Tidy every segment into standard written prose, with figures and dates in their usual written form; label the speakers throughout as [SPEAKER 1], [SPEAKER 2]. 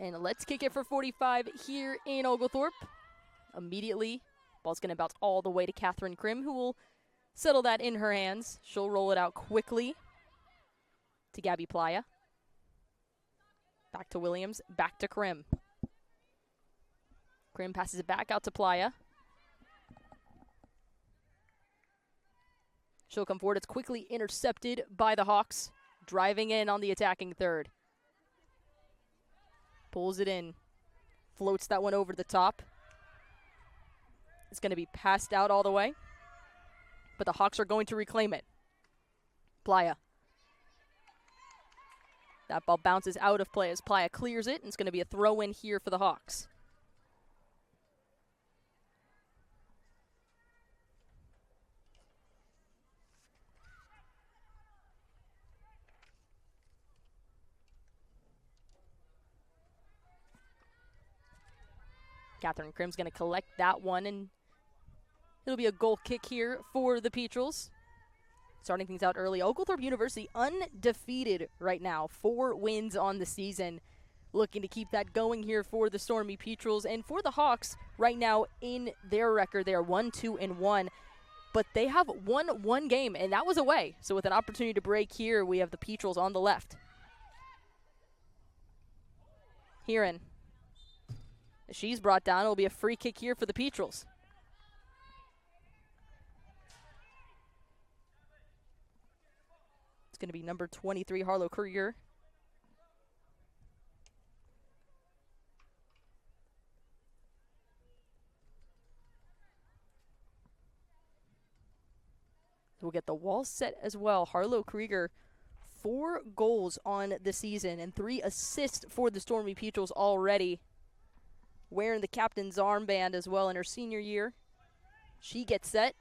[SPEAKER 1] And let's kick it for 45 here in Oglethorpe. Immediately, ball's going to bounce all the way to Catherine Krim, who will settle that in her hands. She'll roll it out quickly to Gabby Playa. Back to Williams, back to Krim. Krim passes it back out to Playa. She'll come forward. It's quickly intercepted by the Hawks, driving in on the attacking third. Pulls it in, floats that one over the top. It's going to be passed out all the way, but the Hawks are going to reclaim it. Playa. That ball bounces out of play as Playa clears it, and it's going to be a throw-in here for the Hawks. Catherine Krim's going to collect that one, and it'll be a goal kick here for the Petrels. Starting things out early, Oglethorpe University undefeated right now. 4 wins on the season. Looking to keep that going here for the Stormy Petrels. And for the Hawks, right now in their record, they are 1-2-1. But they have won 1 game, and that was away. So with an opportunity to break here, we have the Petrels on the left. Heron. She's brought down. It'll be a free kick here for the Petrels. It's going to be number 23, Harlow Krieger. We'll get the wall set as well. Harlow Krieger, 4 goals on the season and 3 assists for the Stormy Petrels already. Wearing the captain's armband as well in her senior year. She gets set.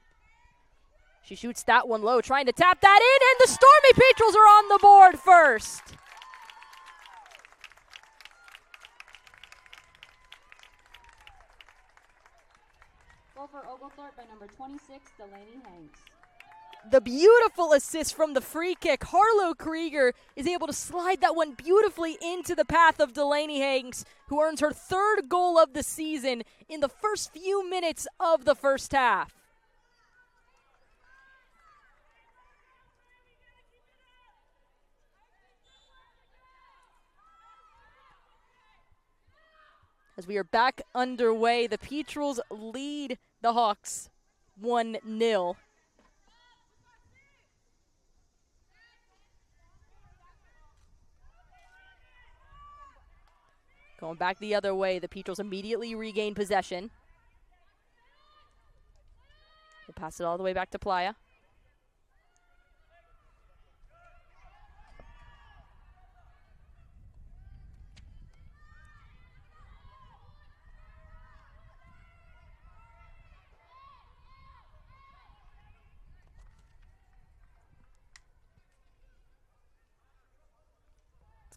[SPEAKER 1] She shoots that one low, trying to tap that in, and the Stormy Petrels are on the board first.
[SPEAKER 2] Goal for Oglethorpe by number 26, Delaney Hanks.
[SPEAKER 1] The beautiful assist from the free kick. Harlow Krieger is able to slide that one beautifully into the path of Delaney Hanks, who earns her 3rd goal of the season in the first few minutes of the first half. As we are back underway, the Petrels lead the Hawks 1-0. Going back the other way, the Petrels immediately regain possession. We'll pass it all the way back to Playa.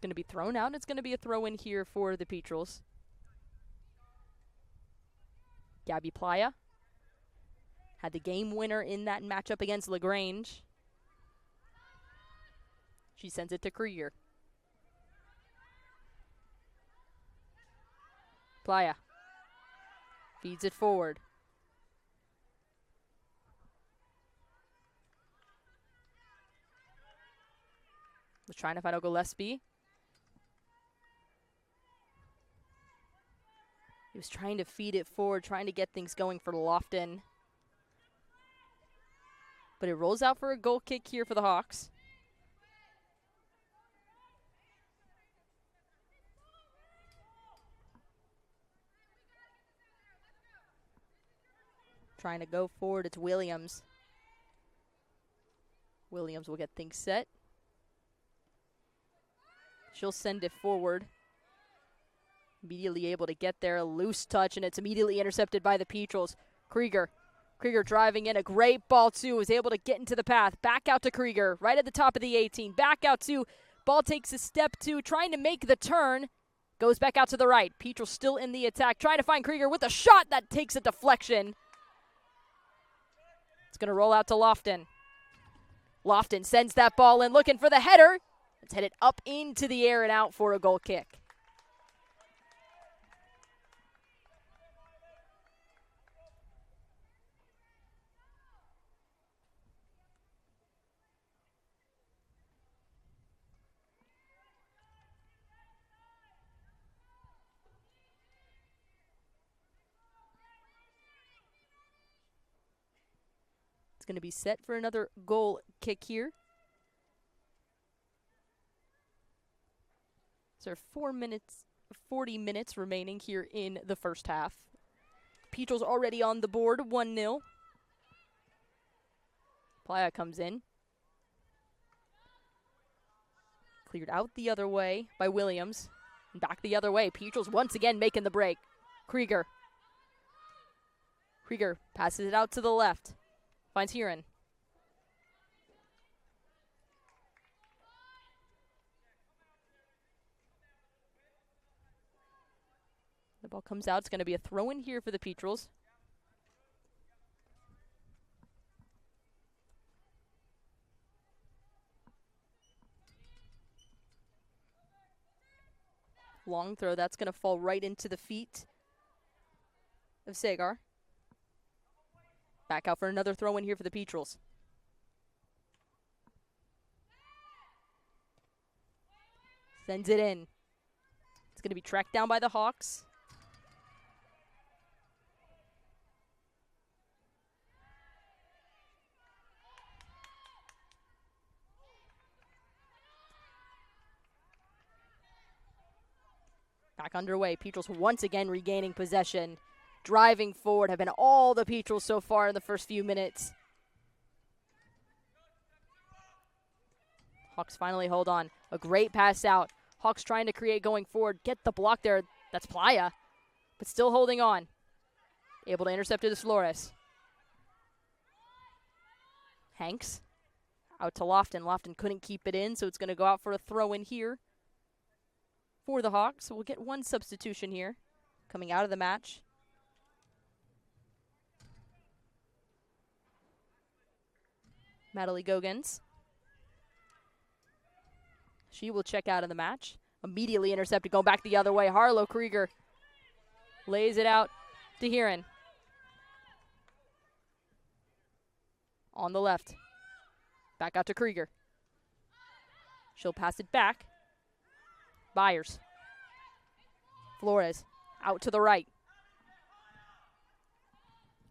[SPEAKER 1] Going to be thrown out. It's going to be a throw in here for the Petrels. Gabby Playa had the game winner in that matchup against LaGrange. She sends it to Krieger. Playa feeds it forward. Was trying to find Gillespie. He was trying to feed it forward, trying to get things going for Lofton. But it rolls out for a goal kick here for the Hawks. Trying to go forward, it's Williams. Williams will get things set. She'll send it forward. Immediately able to get there, a loose touch, and it's immediately intercepted by the Petrels. Krieger driving in, a great ball too, was able to get into the path. Back out to Krieger, right at the top of the 18. Back out to, ball takes a step 2, trying to make the turn. Goes back out to the right. Petrels still in the attack, trying to find Krieger with a shot that takes a deflection. It's going to roll out to Lofton. Lofton sends that ball in, looking for the header. It's headed up into the air and out for a goal kick. It's going to be set for another goal kick here. So 40 minutes remaining here in the first half. Petrel's already on the board, 1-0. Playa comes in. Cleared out the other way by Williams. And back the other way. Petrel's once again making the break. Krieger. Krieger passes it out to the left. Finds Heron. The ball comes out. It's going to be a throw-in here for the Petrels. Long throw. That's going to fall right into the feet of Sagar. Back out for another throw-in here for the Petrels. Sends it in. It's going to be tracked down by the Hawks. Back underway. Petrels once again regaining possession. Driving forward have been all the Petrels so far in the first few minutes. Hawks finally hold on. A great pass out. Hawks trying to create going forward. Get the block there. That's Playa. But still holding on. Able to intercept it to Flores. Hanks. Out to Lofton. Lofton couldn't keep it in, so it's going to go out for a throw-in here for the Hawks. So we'll get one substitution here coming out of the match. Madeline Gogans. She will check out of the match. Immediately intercepted, going back the other way. Harlow Krieger lays it out to Heron. On the left. Back out to Krieger. She'll pass it back. Byers. Flores out to the right.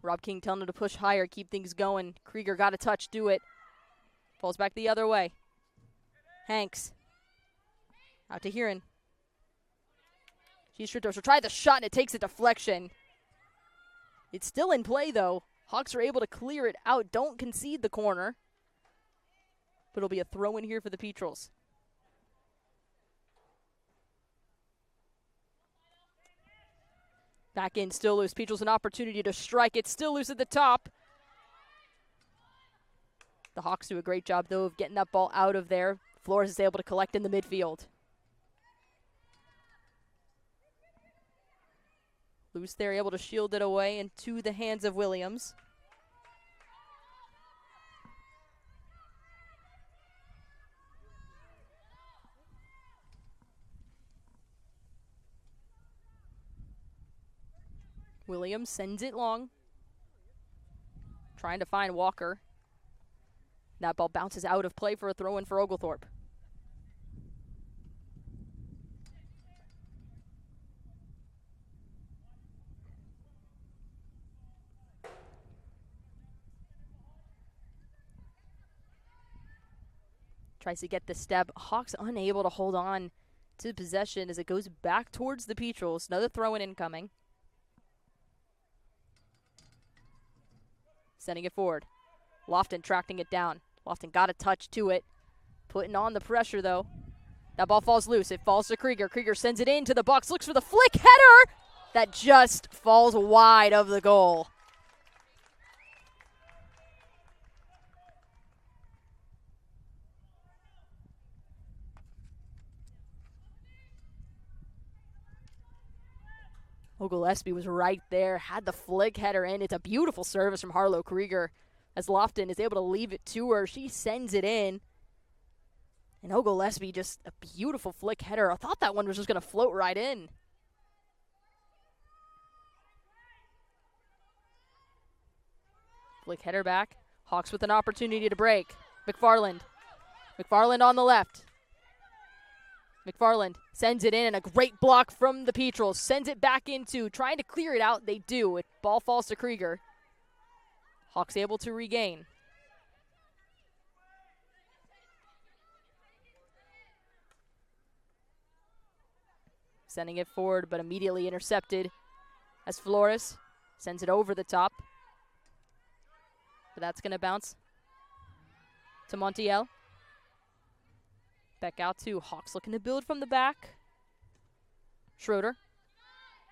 [SPEAKER 1] Rob King telling her to push higher, keep things going. Krieger got a touch, do it. Falls back the other way. Hanks. Out to Heron. She'll try the shot, and it takes a deflection. It's still in play, though. Hawks are able to clear it out. Don't concede the corner. But it'll be a throw-in here for the Petrels. Back in, still loose. Petrels an opportunity to strike. It's still loose at the top. The Hawks do a great job, though, of getting that ball out of there. Flores is able to collect in the midfield. Loose there, able to shield it away into the hands of Williams. Williams sends it long. Trying to find Walker. That ball bounces out of play for a throw-in for Oglethorpe. Tries to get the step. Hawks unable to hold on to possession as it goes back towards the Petrels. Another throw-in incoming. Sending it forward. Lofton tracking it down. Lofton got a touch to it. Putting on the pressure, though. That ball falls loose. It falls to Krieger. Krieger sends it into the box. Looks for the flick header. That just falls wide of the goal. Oglethorpe was right there, had the flick header in. It's a beautiful service from Harlow Krieger as Lofton is able to leave it to her. She sends it in. And Oglethorpe just a beautiful flick header. I thought that one was just going to float right in. Flick header back. Hawks with an opportunity to break. McFarland. McFarland on the left. McFarland sends it in, and a great block from the Petrels. Sends it back into, trying to clear it out. They do. Ball falls to Krieger. Hawks able to regain. Sending it forward, but immediately intercepted as Flores sends it over the top. But that's going to bounce to Montiel. Back out to Hawks, looking to build from the back. Schroeder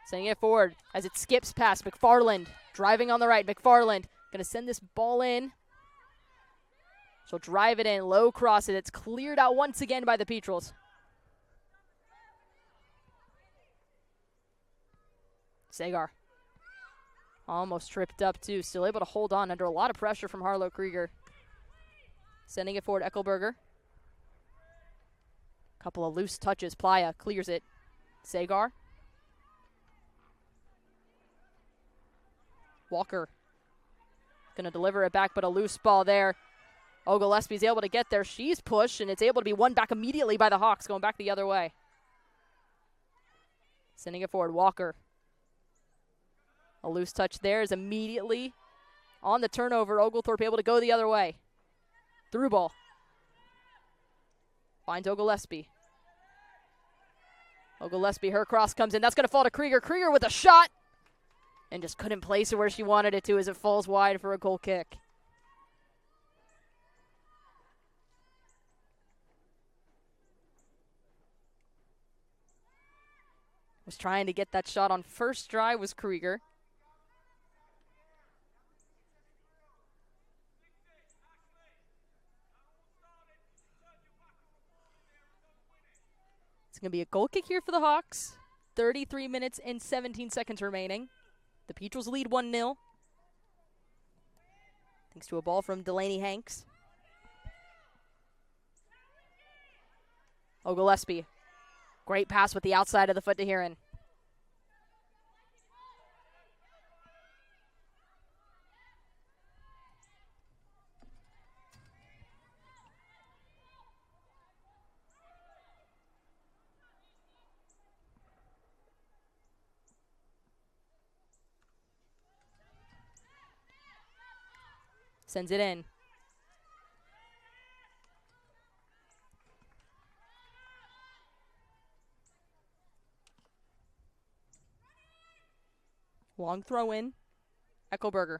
[SPEAKER 1] sending it forward as it skips past McFarland. Driving on the right, McFarland going to send this ball in. She'll drive it in, low cross it. It's cleared out once again by the Petrels. Sagar almost tripped up too, still able to hold on under a lot of pressure from Harlow Krieger. Sending it forward, Eckelberger. Couple of loose touches, Playa clears it. Sagar. Walker gonna deliver it back, but a loose ball there. Gillespie's able to get there. She's pushed, and it's able to be won back immediately by the Hawks, going back the other way. Sending it forward, Walker. A loose touch there is immediately on the turnover. Oglethorpe able to go the other way. Through ball. Finds Gillespie. Gillespie, her cross comes in. That's going to fall to Krieger. Krieger with a shot. And just couldn't place it where she wanted it to as it falls wide for a goal kick. Was trying to get that shot on first try was Krieger. It's going to be a goal kick here for the Hawks. 33 minutes and 17 seconds remaining. The Petrels lead 1-0. Thanks to a ball from Delaney Hanks. Gillespie. Great pass with the outside of the foot to Heron. Sends it in. Long throw in. Eckelberger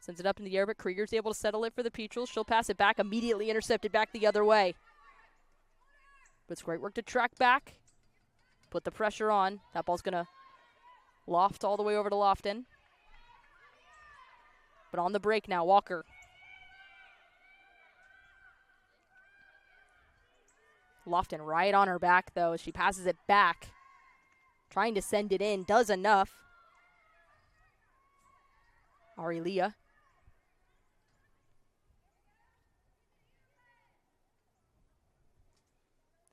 [SPEAKER 1] sends it up in the air, but Krieger's able to settle it for the Petrels. She'll pass it back, immediately intercepted back the other way. But it's great work to track back. Put the pressure on. That ball's going to loft all the way over to Lofton. But on the break now, Walker. Lofton right on her back, though, as she passes it back. Trying to send it in, does enough. Ari Leah.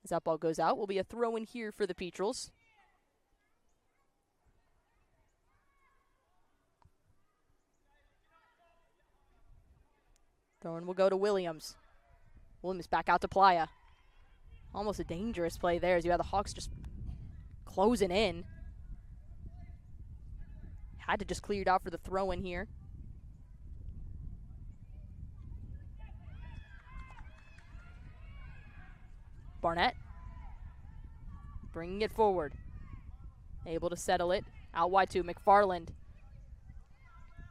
[SPEAKER 1] As that ball goes out, will be a throw in here for the Petrels. Throw-in will go to Williams. Williams back out to Playa. Almost a dangerous play there as you have the Hawks just closing in. Had to just clear it out for the throw-in here. Barnett bringing it forward. Able to settle it. Out wide to McFarland.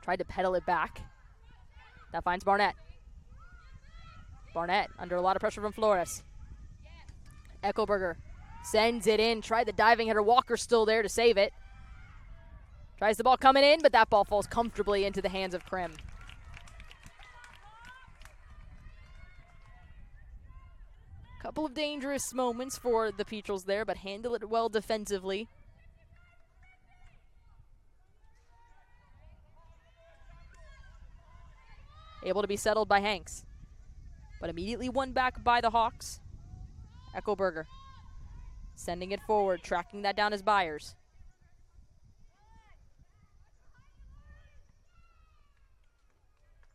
[SPEAKER 1] Tried to pedal it back. That finds Barnett. Barnett under a lot of pressure from Flores. Eckelberger sends it in. Tried the diving header. Walker still there to save it. Tries the ball coming in, but that ball falls comfortably into the hands of Krim. Couple of dangerous moments for the Petrels there, but handle it well defensively. Able to be settled by Hanks, but immediately won back by the Hawks. Eckelberger sending it forward, tracking that down as Byers.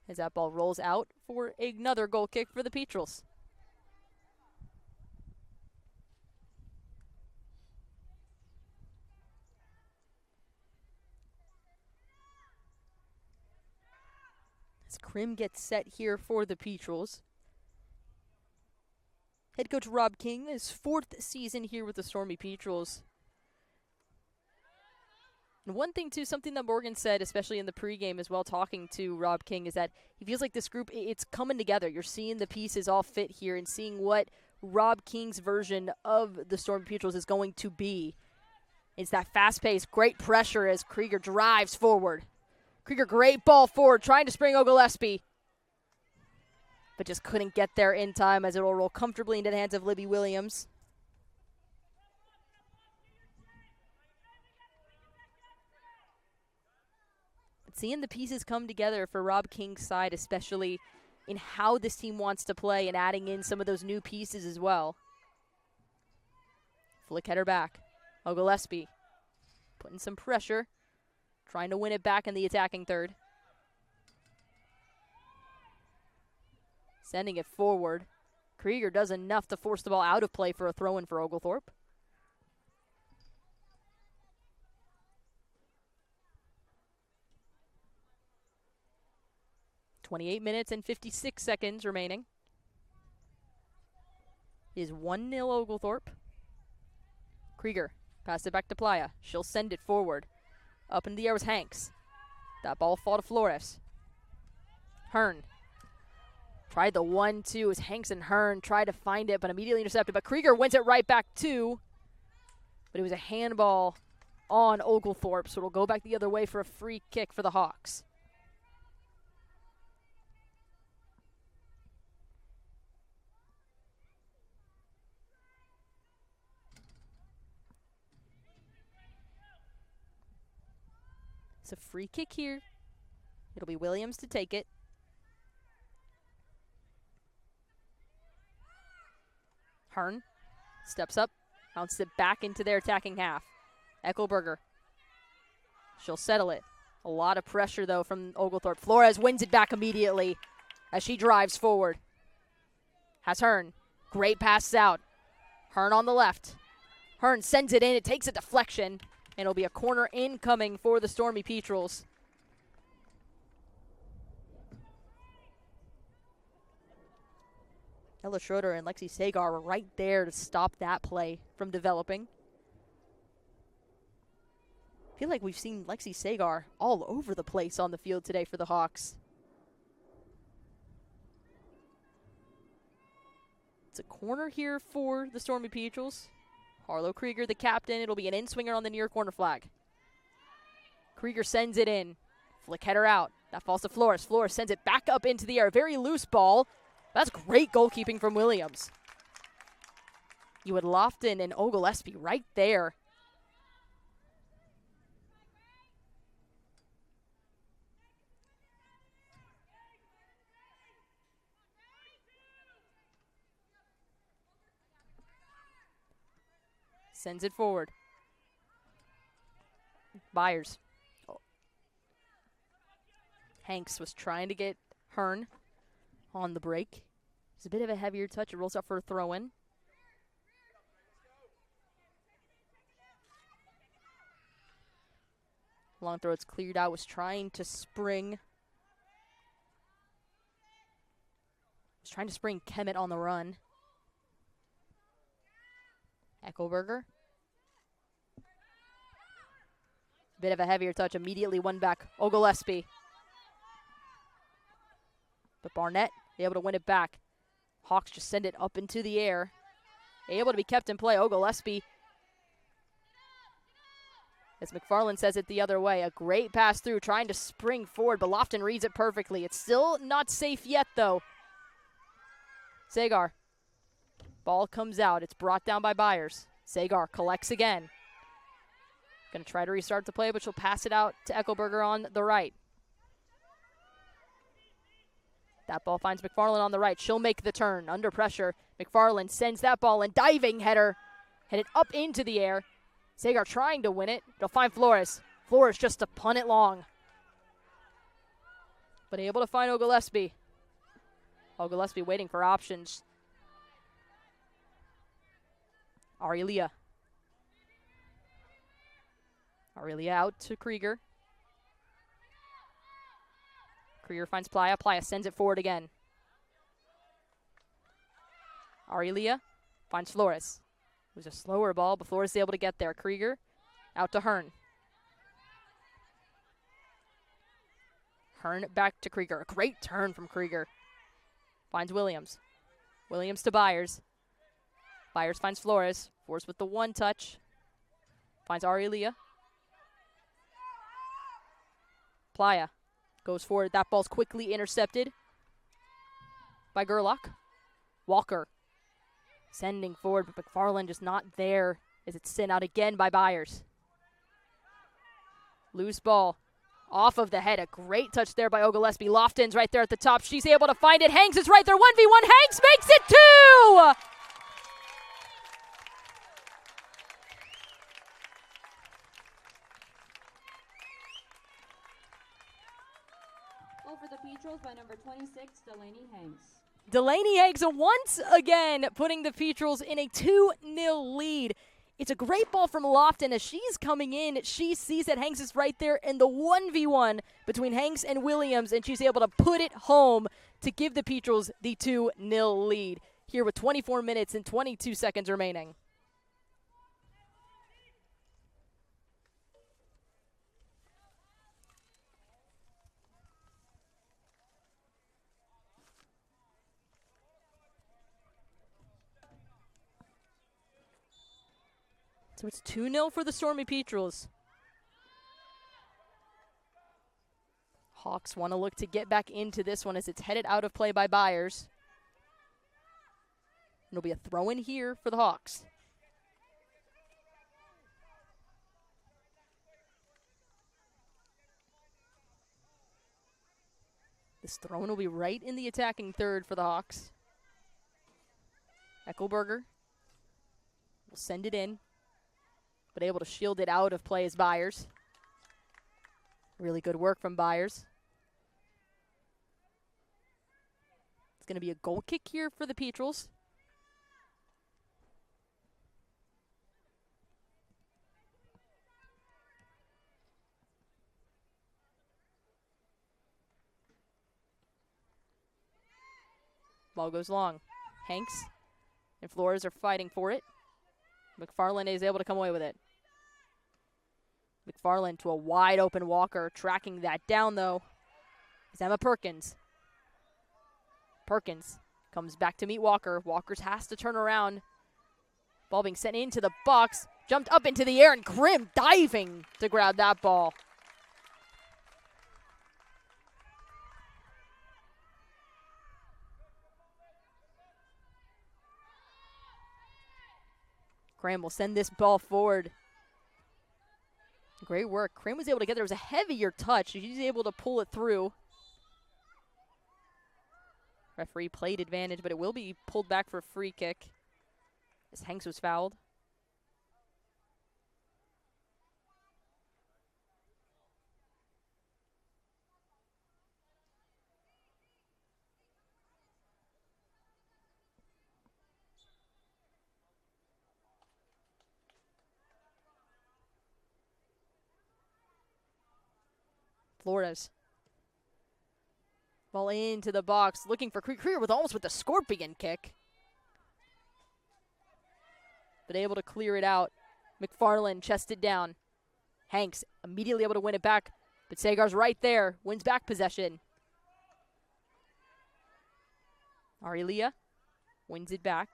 [SPEAKER 1] As that ball rolls out for another goal kick for the Petrels. As Krim gets set here for the Petrels. Head coach Rob King, his fourth season here with the Stormy Petrels. And one thing, too, something that Morgan said, especially in the pregame as well, talking to Rob King, is that he feels like this group, it's coming together. You're seeing the pieces all fit here and seeing what Rob King's version of the Stormy Petrels is going to be. It's that fast pace, great pressure as Krieger drives forward. Krieger, great ball forward, trying to spring Oglethorpe, but just couldn't get there in time as it will roll comfortably into the hands of Libby Williams. But seeing the pieces come together for Rob King's side, especially in how this team wants to play and adding in some of those new pieces as well. Flick header back. Oglethorpe putting some pressure, trying to win it back in the attacking third. Sending it forward. Krieger does enough to force the ball out of play for a throw-in for Oglethorpe. .28 minutes and 56 seconds remaining. It is 1-0 Oglethorpe. Krieger, pass it back to Playa. She'll send it forward. Up in the air was Hanks. That ball fall to Flores. Hearn. Tried the 1-2 as Hanks and Hearn tried to find it, but immediately intercepted. But Krieger wins it right back too. But it was a handball on Oglethorpe, so it'll go back the other way for a free kick for the Hawks. It's a free kick here. It'll be Williams to take it. Hearn steps up, bounces it back into their attacking half. Eckelberger. She'll settle it. A lot of pressure, though, from Oglethorpe. Flores wins it back immediately as she drives forward. Has Hearn. Great pass out. Hearn on the left. Hearn sends it in. It takes a deflection. And it'll be a corner incoming for the Stormy Petrels. Ella Schroeder and Lexi Sagar were right there to stop that play from developing. I feel like we've seen Lexi Sagar all over the place on the field today for the Hawks. It's a corner here for the Stormy Petrels. Harlow Krieger, the captain. It'll be an in-swinger on the near corner flag. Krieger sends it in. Flick header out. That falls to Flores. Flores sends it back up into the air. Very loose ball. That's great goalkeeping from Williams. You had Lofton and Oglethorpe right there. Sends it forward. Byers. Oh. Hanks was trying to get Hearn on the break. It's a bit of a heavier touch. It rolls up for a throw-in. Long throw, it's cleared out. Was trying to spring. Was trying to spring Kemet on the run. Eckelberger. Bit of a heavier touch. Immediately won back. Oglethorpe. But Barnett able to win it back. Hawks just send it up into the air. Able to be kept in play. Oglethorpe. As McFarland says it the other way. A great pass through. Trying to spring forward, but Lofton reads it perfectly. It's still not safe yet, though. Sagar. Ball comes out. It's brought down by Byers. Sagar collects again. Going to try to restart the play, but she'll pass it out to Eckelberger on the right. That ball finds McFarland on the right. She'll make the turn. Under pressure, McFarland sends that ball in. Diving header. Headed up into the air. Sagar trying to win it. They'll find Flores. Flores just to punt it long. But able to find Oglethorpe. Oglethorpe waiting for options. Aurelia. Aurelia out to Krieger. Krieger finds Playa. Playa sends it forward again. Aurelia finds Flores. It was a slower ball, but Flores is able to get there. Krieger out to Hearn. Hearn back to Krieger. A great turn from Krieger. Finds Williams. Williams to Byers. Byers finds Flores. Flores with the one touch. Finds Aurelia. Playa goes forward. That ball's quickly intercepted by Gerlach. Walker sending forward, but McFarland just not there as it's sent out again by Byers. Loose ball off of the head. A great touch there by Oglethorpe. Lofton's right there at the top. She's able to find it. Hanks is right there. 1v1. Hanks makes it 2!
[SPEAKER 2] Goal for the Petrels by number 26, Delaney Hanks.
[SPEAKER 1] Delaney Hanks once again putting the Petrels in a 2-0 lead. It's a great ball from Lofton as she's coming in. She sees that Hanks is right there in the 1v1 between Hanks and Williams, and she's able to put it home to give the Petrels the 2-0 lead here with 24 minutes and 22 seconds remaining. So it's 2-0 for the Stormy Petrels. Hawks want to look to get back into this one as it's headed out of play by Byers. It'll be a throw-in here for the Hawks. This throw-in will be right in the attacking third for the Hawks. Eckelberger will send it in, but able to shield it out of play as Byers. Really good work from Byers. It's going to be a goal kick here for the Petrels. Ball goes long. Hanks and Flores are fighting for it. McFarland is able to come away with it. McFarland to a wide open Walker. Tracking that down, though, is Emma Perkins. Perkins comes back to meet Walker. Walker's has to turn around. Ball being sent into the box. Jumped up into the air, and Grimm diving to grab that ball. Graham will send this ball forward. Great work. Graham was able to get there. It was a heavier touch. He's able to pull it through. Referee played advantage, but it will be pulled back for a free kick as Hanks was fouled. Flores. Ball into the box, looking for Krieger with almost with the scorpion kick. But able to clear it out. McFarland chested down. Hanks immediately able to win it back, but Sagar's right there, wins back possession. Aurelia wins it back.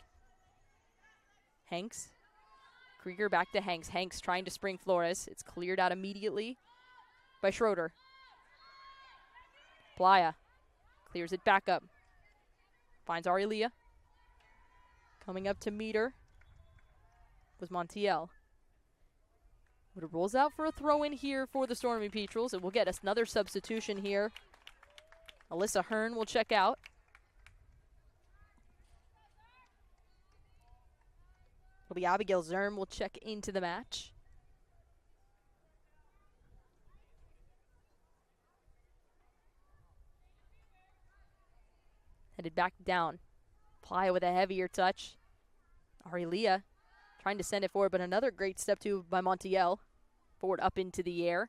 [SPEAKER 1] Hanks. Krieger back to Hanks. Hanks trying to spring Flores. It's cleared out immediately by Schroeder. Playa clears it back up. Finds Aurelia. Coming up to meet her was Montiel. But it rolls out for a throw-in here for the Stormy Petrels. It will get us another substitution here. Alyssa Hearn will check out. It'll be Abigail Zerm will check into the match. Headed back down. Playa with a heavier touch. Aurelia trying to send it forward, but another great step to by Montiel. Forward up into the air.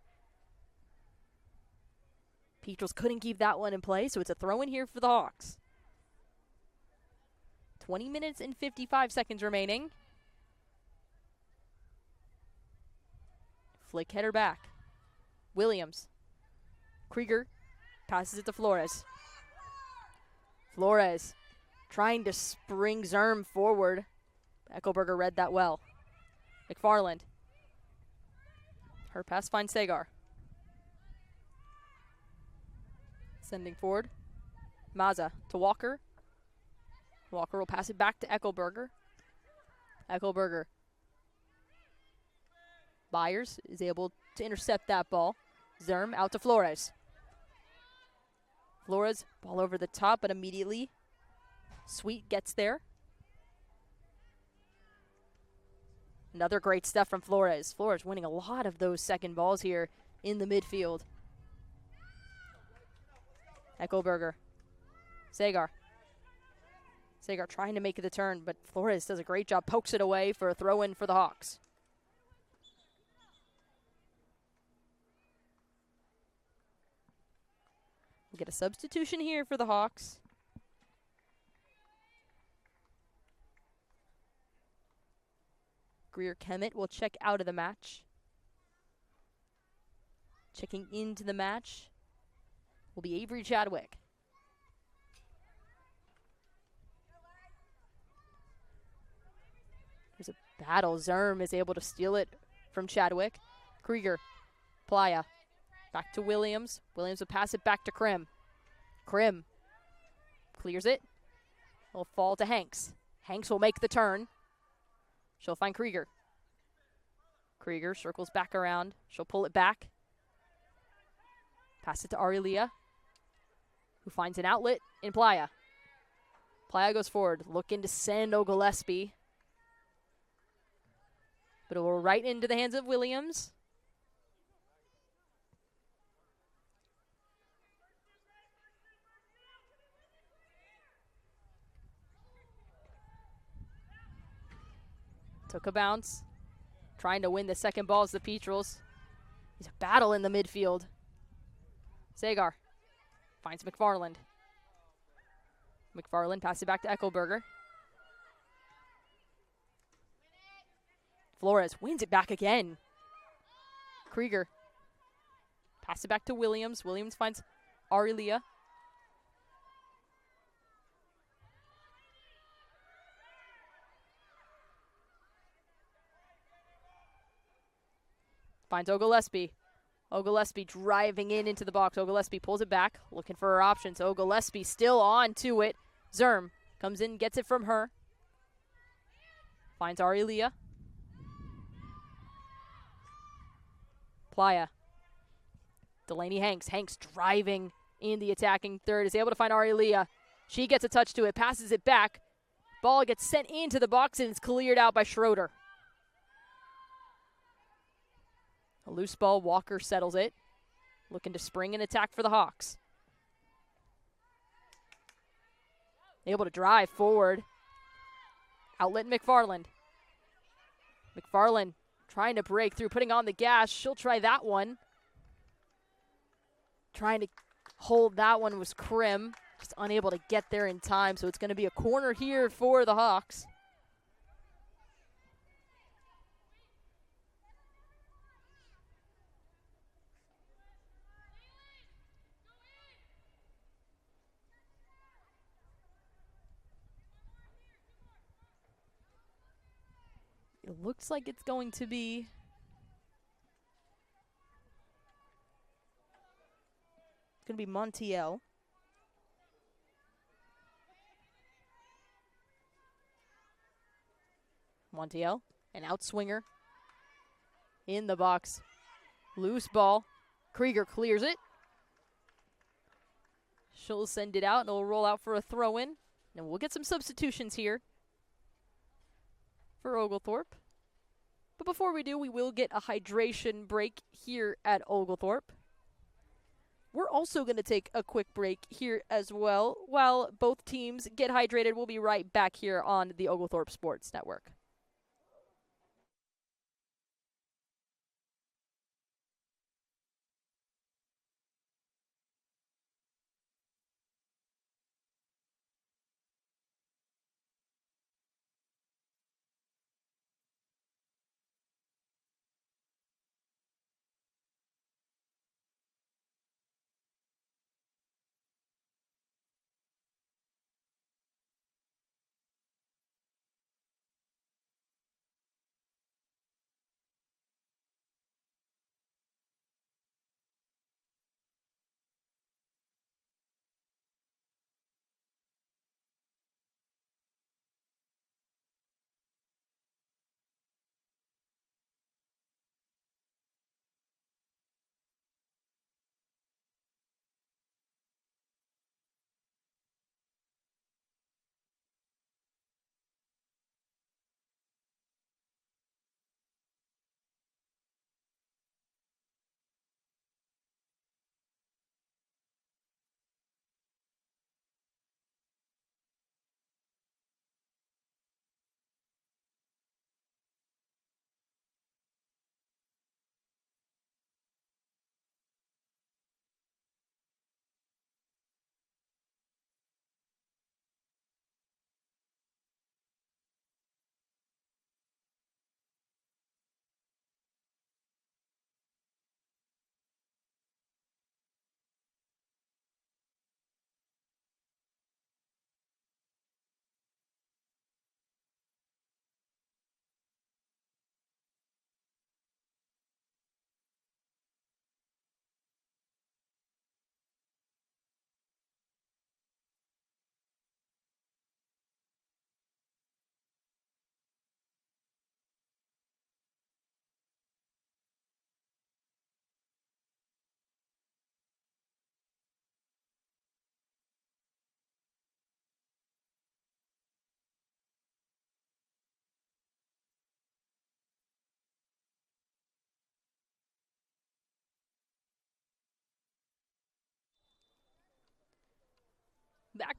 [SPEAKER 1] Petrels couldn't keep that one in play, so it's a throw-in here for the Hawks. 20 minutes and 55 seconds remaining. Flick header back. Williams. Krieger passes it to Flores. Flores trying to spring Zerm forward. Eckelberger read that well. McFarland. Her pass finds Sagar. Sending forward. Maza to Walker. Walker will pass it back to Eckelberger. Eckelberger. Byers is able to intercept that ball. Zerm out to Flores. Flores, ball over the top, but immediately Sweet gets there. Another great stuff from Flores. Flores winning a lot of those second balls here in the midfield. Eckelberger. Sagar. Sagar trying to make the turn, but Flores does a great job, pokes it away for a throw-in for the Hawks. We'll get a substitution here for the Hawks. Greer Kemet will check out of the match. Checking into the match will be Avery Chadwick. There's a battle. Zerm is able to steal it from Chadwick. Krieger. Playa. Back to Williams. Williams will pass it back to Krim. Krim clears it. Will fall to Hanks. Hanks will make the turn. She'll find Krieger. Krieger circles back around. She'll pull it back. Pass it to Aurelia, who finds an outlet in Playa. Playa goes forward, looking to send Ogilespi. But it will right into the hands of Williams. Took a bounce. Trying to win the second ball is the Petrels. There's a battle in the midfield. Sagar finds McFarland. McFarland passes it back to Eckelberger. Flores wins it back again. Krieger. Pass it back to Williams. Williams finds Aurelia. Finds Ogilespi. Ogilespi driving into the box. Ogilespi pulls it back, looking for her options. Ogilespi still on to it. Zerm comes in, gets it from her. Finds Aurelia. Playa. Delaney Hanks. Hanks driving in the attacking third. Is able to find Aurelia. She gets a touch to it, passes it back. Ball gets sent into the box and it's cleared out by Schroeder. A loose ball, Walker settles it. Looking to spring an attack for the Hawks. Able to drive forward. Outlet McFarland. McFarland trying to break through, putting on the gas. She'll try that one. Trying to hold that one was Krim. Just unable to get there in time, so it's going to be a corner here for the Hawks. It looks like it's going to be Montiel. Montiel, an outswinger in the box. Loose ball. Krieger clears it. She'll send it out and it'll roll out for a throw-in. And we'll get some substitutions here for Oglethorpe. But before we do, we will get a hydration break here at Oglethorpe. We're also going to take a quick break here as well. While both teams get hydrated, we'll be right back here on the Oglethorpe Sports Network.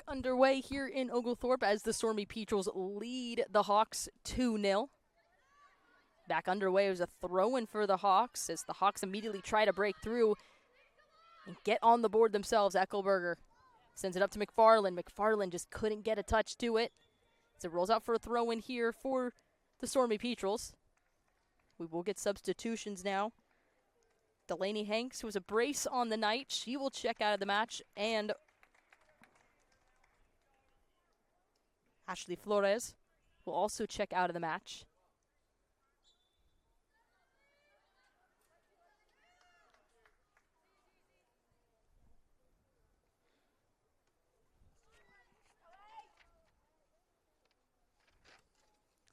[SPEAKER 1] underway here in Oglethorpe as the Stormy Petrels lead the Hawks 2-0. Back underway was a throw-in for the Hawks as the Hawks immediately try to break through and get on the board themselves. Eckelberger sends it up to McFarland. McFarland just couldn't get a touch to it. As it rolls out for a throw-in here for the Stormy Petrels. We will get substitutions now. Delaney Hanks, who was a brace on the night, she will check out of the match, and Ashley Flores will also check out of the match.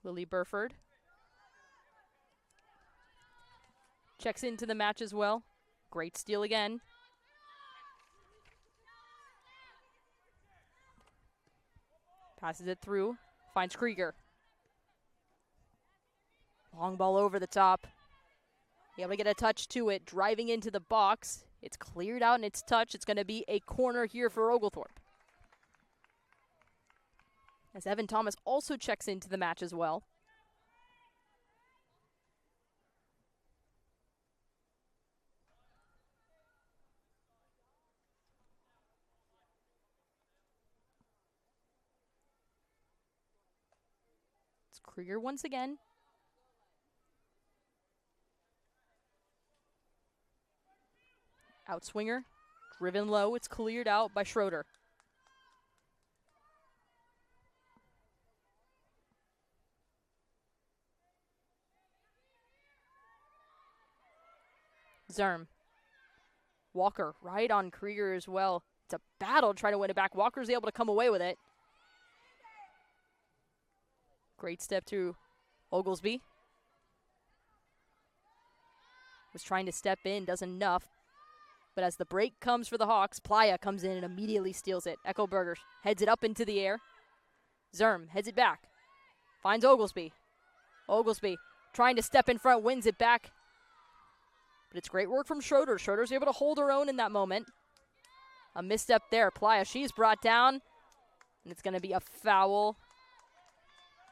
[SPEAKER 1] Lily Burford checks into the match as well. Great steal again. Passes it through. Finds Krieger. Long ball over the top. Able to get a touch to it. Driving into the box. It's cleared out and it's touched. It's going to be a corner here for Oglethorpe. As Evan Thomas also checks into the match as well. It's Krieger once again. Outswinger, driven low. It's cleared out by Schroeder. Zerm. Walker right on Krieger as well. It's a battle to try to win it back. Walker's able to come away with it. Great step to Oglesby. Was trying to step in, does enough. But as the break comes for the Hawks, Playa comes in and immediately steals it. Eckelberger heads it up into the air. Zerm heads it back. Finds Oglesby. Oglesby trying to step in front, wins it back. But it's great work from Schroeder. Schroeder's able to hold her own in that moment. A misstep there. Playa, she's brought down. And it's going to be a foul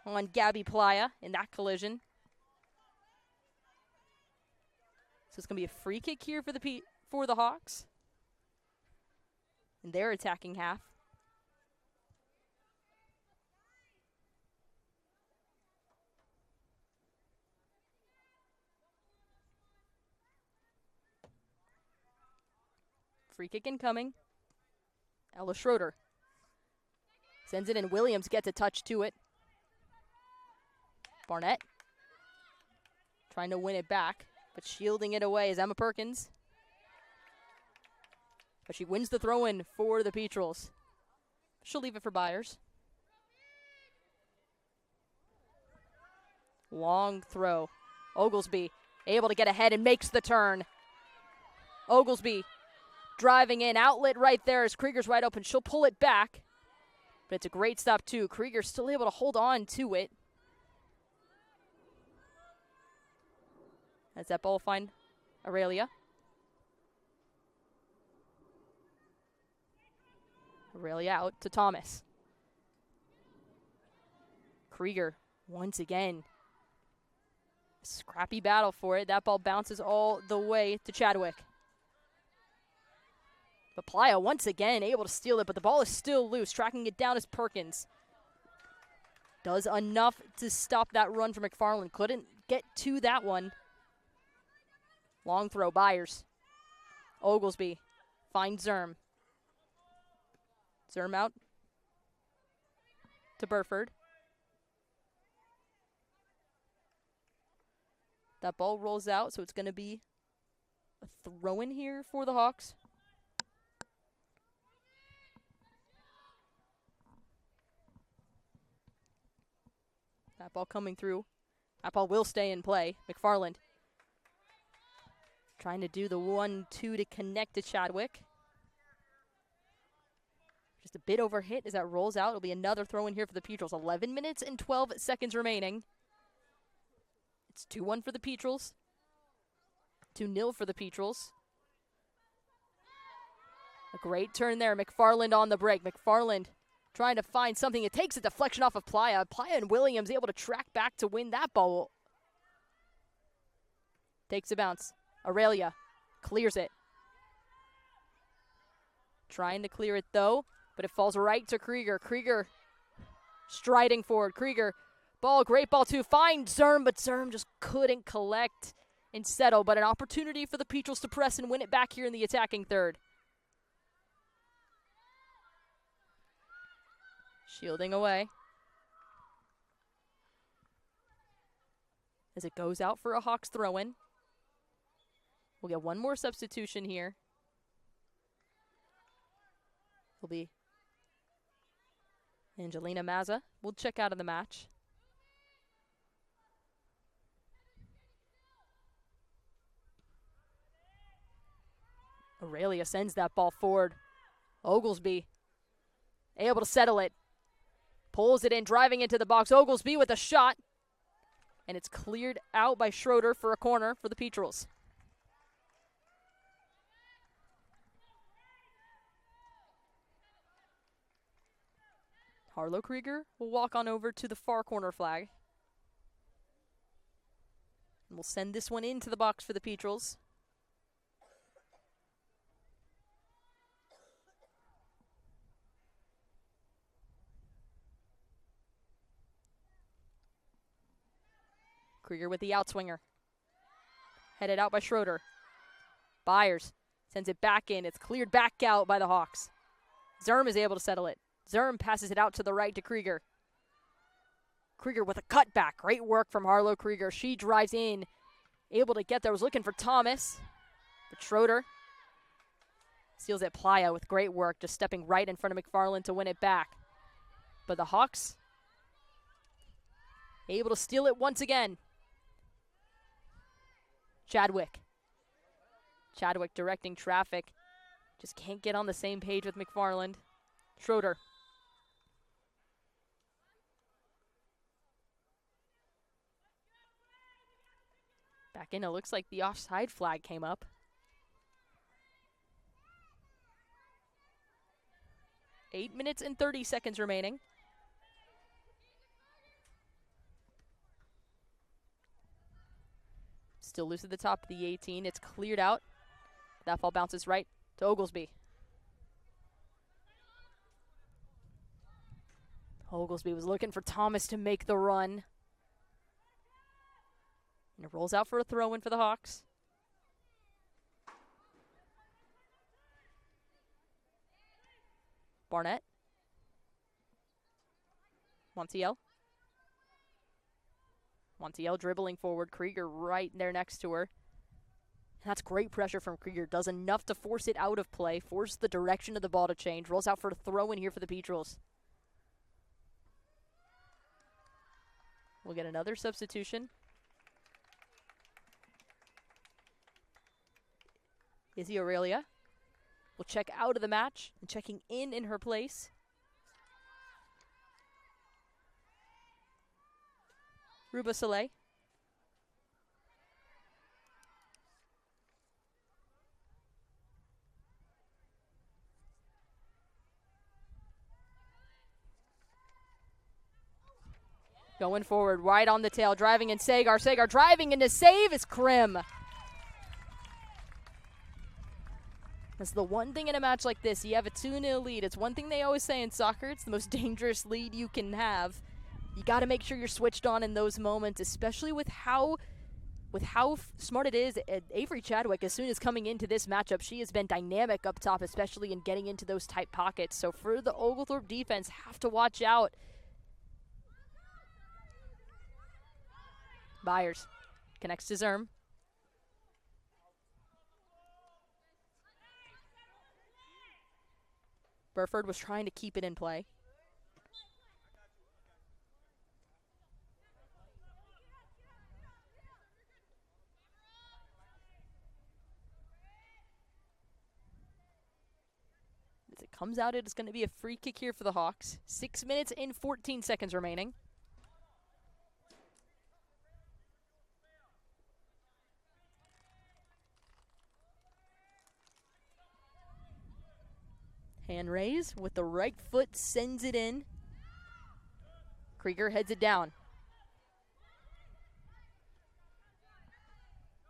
[SPEAKER 1] on Gabby Playa in that collision. So it's going to be a free kick here for the Hawks. In their attacking half. Free kick incoming. Ella Schroeder sends it in. Williams gets a touch to it. Barnett trying to win it back, but shielding it away is Emma Perkins. But she wins the throw-in for the Petrels. She'll leave it for Byers. Long throw. Oglesby able to get ahead and makes the turn. Oglesby driving in, outlet right there as Krieger's wide open. She'll pull it back, but it's a great stop too. Krieger's still able to hold on to it. As that ball find Aurelia. Aurelia out to Thomas. Krieger once again. Scrappy battle for it. That ball bounces all the way to Chadwick. But Playa once again able to steal it, but the ball is still loose. Tracking it down is Perkins. Does enough to stop that run from McFarland. Couldn't get to that one. Long throw, Byers. Oglesby finds Zerm. Zerm out to Burford. That ball rolls out, so it's going to be a throw-in here for the Hawks. That ball coming through. That ball will stay in play. McFarland trying to do the 1-2 to connect to Chadwick. Just a bit over hit as that rolls out. It'll be another throw in here for the Petrels. 11 minutes and 12 seconds remaining. It's 2-1 for the Petrels. 2-0 for the Petrels. A great turn there. McFarland on the break. McFarland trying to find something. It takes a deflection off of Playa. Playa and Williams able to track back to win that ball. Takes a bounce. Aurelia clears it. Trying to clear it though, but it falls right to Krieger. Krieger striding forward. Krieger, ball, great ball to find Zerm, but Zerm just couldn't collect and settle. But an opportunity for the Petrels to press and win it back here in the attacking third. Shielding away. As it goes out for a Hawks throw-in. We'll get one more substitution here. Will be Angelina Mazza. We'll check out of the match. Aurelia sends that ball forward. Oglesby able to settle it. Pulls it in, driving into the box. Oglesby with a shot. And it's cleared out by Schroeder for a corner for the Petrels. Harlow Krieger will walk on over to the far corner flag. And we'll send this one into the box for the Petrels. Krieger with the outswinger. Headed out by Schroeder. Byers sends it back in. It's cleared back out by the Hawks. Zerm is able to settle it. Zerm passes it out to the right to Krieger. Krieger with a cutback. Great work from Harlow Krieger. She drives in. Able to get there. Was looking for Thomas. But Schroeder steals it. Playa with great work. Just stepping right in front of McFarland to win it back. But the Hawks able to steal it once again. Chadwick directing traffic. Just can't get on the same page with McFarland. Schroeder. Back in, it looks like the offside flag came up. Eight minutes and 30 seconds remaining. Still loose at the top of the 18. It's cleared out. That ball bounces right to Oglesby. Oglesby was looking for Thomas to make the run. And it rolls out for a throw-in for the Hawks. Barnett. Montiel. Montiel dribbling forward. Krieger right there next to her. And that's great pressure from Krieger. Does enough to force it out of play. Force the direction of the ball to change. Rolls out for a throw-in here for the Petrels. We'll get another substitution. Izzy Aurelia will check out of the match, and checking in her place. Ruba Soleil. Going forward, right on the tail, driving in Sagar. Sagar driving in to save is Krim. That's the one thing in a match like this. You have a 2-0 lead. It's one thing they always say in soccer. It's the most dangerous lead you can have. You got to make sure you're switched on in those moments, especially with how smart it is. Avery Chadwick, as soon as coming into this matchup, she has been dynamic up top, especially in getting into those tight pockets. So for the Oglethorpe defense, have to watch out. Byers connects to Zerm. Burford was trying to keep it in play. As it comes out, it is going to be a free kick here for the Hawks. 6 minutes and 14 seconds remaining. Hand raise with the right foot, sends it in. Krieger heads it down.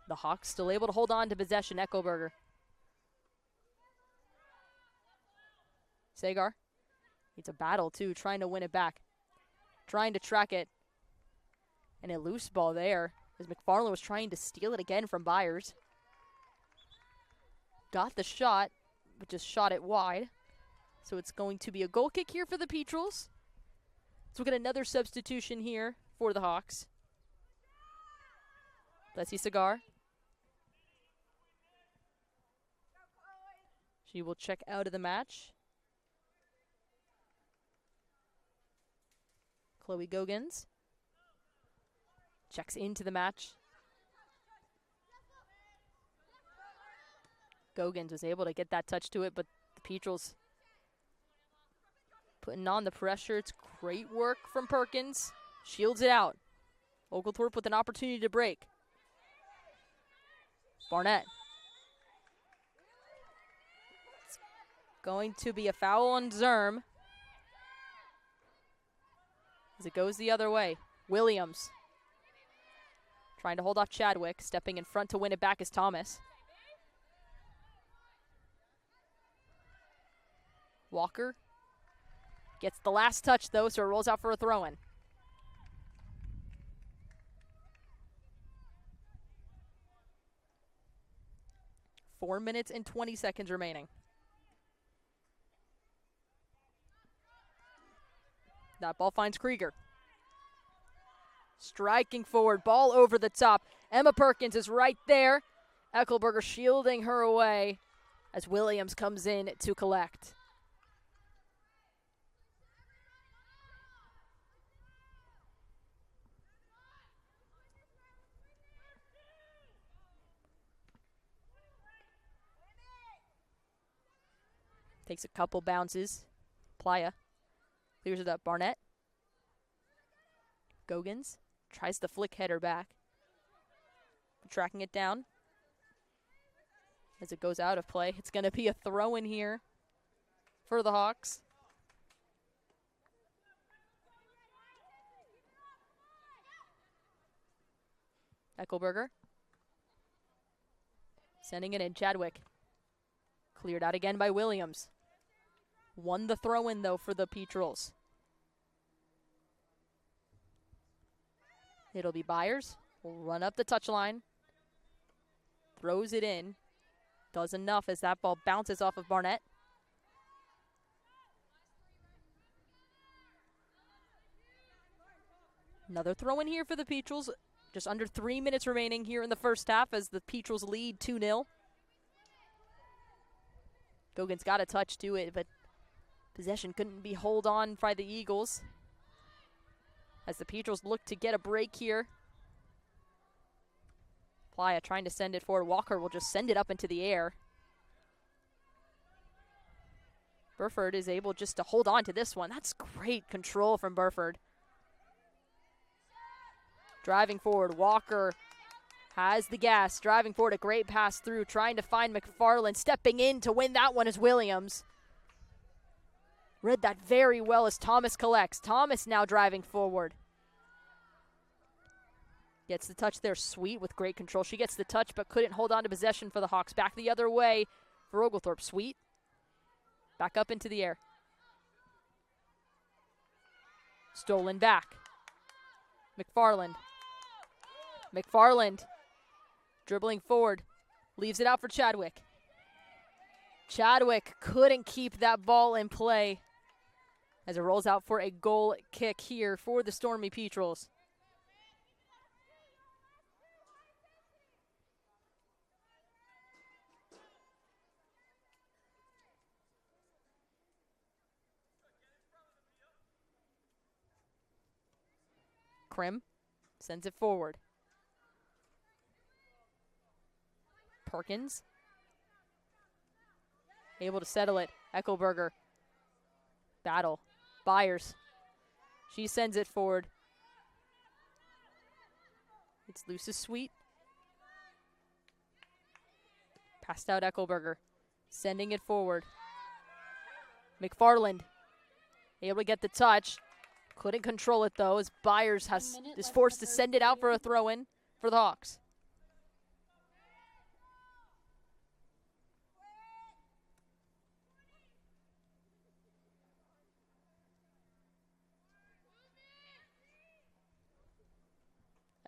[SPEAKER 1] The Hawks still able to hold on to possession. Eckelberger. Sagar. It's a battle, too, trying to win it back. Trying to track it. And a loose ball there as McFarland was trying to steal it again from Byers. Got the shot, but just shot it wide. So it's going to be a goal kick here for the Petrels. So we'll get another substitution here for the Hawks. Leslie Sagar. She will check out of the match. Chloe Gogans checks into the match. Gogans was able to get that touch to it, but the Petrels putting on the pressure. It's great work from Perkins. Shields it out. Oglethorpe with an opportunity to break. Barnett. It's going to be a foul on Zerm. As it goes the other way. Williams trying to hold off Chadwick. Stepping in front to win it back is Thomas. Walker gets the last touch, though, so it rolls out for a throw-in. Four minutes and 20 seconds remaining. That ball finds Krieger. Striking forward, ball over the top. Emma Perkins is right there. Eckelberger shielding her away as Williams comes in to collect. Takes a couple bounces. Playa clears it up. Barnett. Gogans tries to flick header back. Tracking it down. As it goes out of play, it's going to be a throw in here for the Hawks. Eckelberger. Sending it in. Chadwick. Cleared out again by Williams. Won the throw-in, though, for the Petrels. It'll be Byers. Will run up the touchline. Throws it in. Does enough as that ball bounces off of Barnett. Another throw-in here for the Petrels. Just under 3 minutes remaining here in the first half as the Petrels lead 2-0. Gogans got a touch to it, but possession couldn't be held on by the Eagles. As the Petrels look to get a break here. Playa trying to send it forward. Walker will just send it up into the air. Burford is able just to hold on to this one. That's great control from Burford. Driving forward, Walker has the gas. Driving forward, a great pass through. Trying to find McFarland. Stepping in to win that one is Williams. Read that very well as Thomas collects. Thomas now driving forward. Gets the touch there. Sweet with great control. She gets the touch but couldn't hold on to possession for the Hawks. Back the other way for Oglethorpe. Sweet. Back up into the air. Stolen back. McFarland. McFarland dribbling forward. Leaves it out for Chadwick. Chadwick couldn't keep that ball in play as it rolls out for a goal kick here for the Stormy Petrels. Krim sends it forward. Perkins able to settle it. Eckelberger. Battle. Byers. She sends it forward. It's loose as Sweet. Passed out Eckelberger. Sending it forward. McFarland able to get the touch. Couldn't control it, though, as Byers is forced to send it out for a throw-in for the Hawks.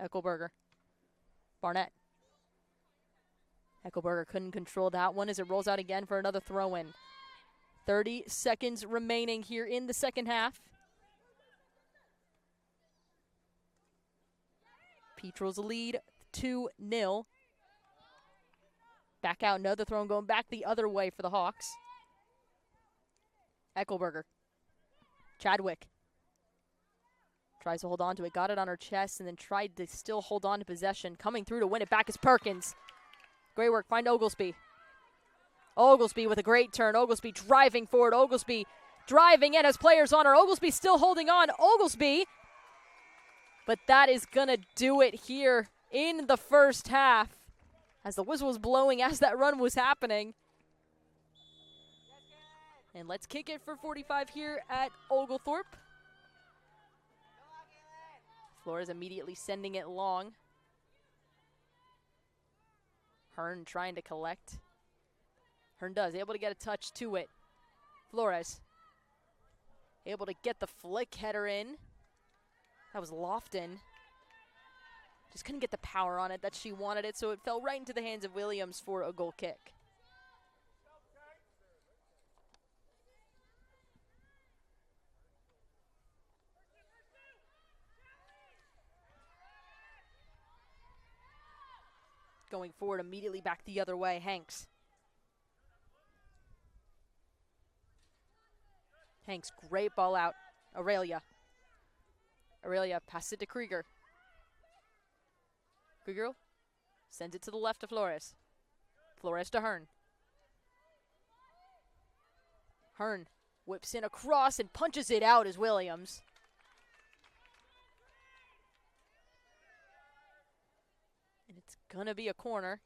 [SPEAKER 1] Eckelberger. Barnett. Eckelberger couldn't control that one as it rolls out again for another throw-in. 30 seconds remaining here in the second half. Petrels lead 2-0. Back out, another throw and going back the other way for the Hawks. Eckelberger. Chadwick. Tries to hold on to it, got it on her chest, and then tried to still hold on to possession. Coming through to win it back is Perkins. Great work, find Oglesby. Oglesby with a great turn. Oglesby driving forward. Oglesby driving in, has players on her. Oglesby still holding on. Oglesby. But that is going to do it here in the first half as the whistle was blowing as that run was happening. And let's kick it for 45 here at Oglethorpe. Flores immediately sending it long. Hearn trying to collect. Hearn does, able to get a touch to it. Flores able to get the flick header in. That was Lofton. Just couldn't get the power on it that she wanted it, so it fell right into the hands of Williams for a goal kick. Going forward immediately back the other way, Hanks. Hanks, great ball out. Aurelia. Aurelia passes it to Krieger. Krieger sends it to the left to Flores. Flores to Hearn. Hearn whips in across and punches it out as Williams. And it's gonna be a corner.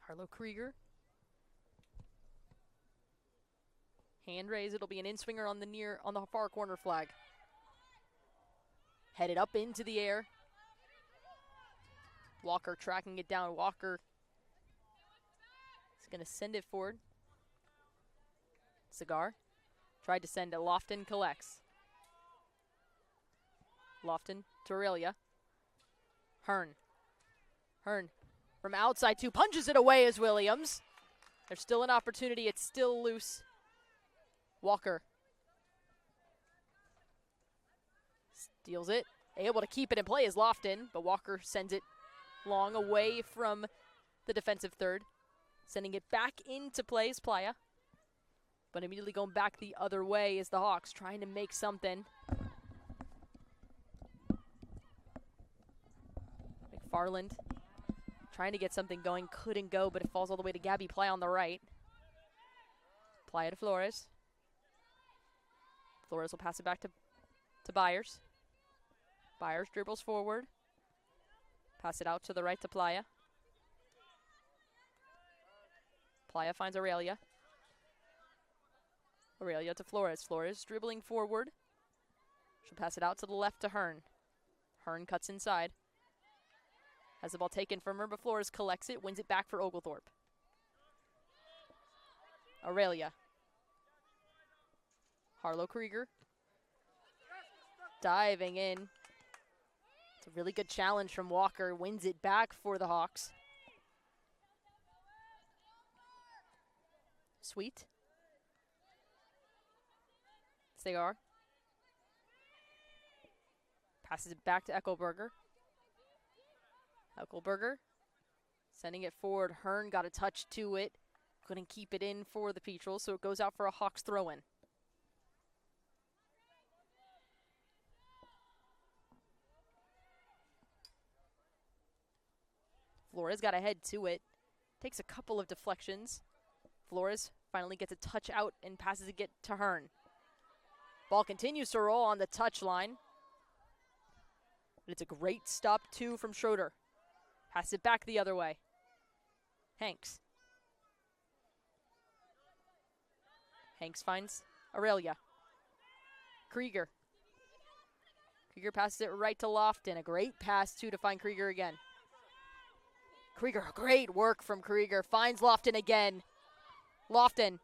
[SPEAKER 1] Harlow Krieger. Hand raise, it'll be an in-swinger on the far corner flag. Headed up into the air. Walker tracking it down. Walker is gonna send it forward. Cigar tried to send it. Lofton collects. Lofton to Aurelia. Hearn. Hearn. From outside two, punches it away as Williams. There's still an opportunity, it's still loose. Walker. Steals it, able to keep it in play as Lofton, but Walker sends it long away from the defensive third. Sending it back into play is Playa. But immediately going back the other way is the Hawks, trying to make something. McFarland. Trying to get something going, couldn't go, but it falls all the way to Gabby Playa on the right. Playa to Flores. Flores will pass it back to Byers. Byers dribbles forward. Pass it out to the right to Playa. Playa finds Aurelia. Aurelia to Flores. Flores dribbling forward. She'll pass it out to the left to Hearn. Hearn cuts inside. Has the ball taken from her, but Flores collects it, wins it back for Oglethorpe. Aurelia. Harlow Krieger. Diving in. It's a really good challenge from Walker, wins it back for the Hawks. Sweet. Cigar. Passes it back to Eckelberger. Eckelberger sending it forward. Hearn got a touch to it. Couldn't keep it in for the Petrels, so it goes out for a Hawks throw-in. Flores got ahead to it. Takes a couple of deflections. Flores finally gets a touch out and passes it to Hearn. Ball continues to roll on the touch line. But it's a great stop, too, from Schroeder. Pass it back the other way. Hanks. Hanks finds Aurelia. Krieger. Krieger passes it right to Lofton. A great pass, too, to find Krieger again. Krieger, great work from Krieger. Finds Lofton again. Lofton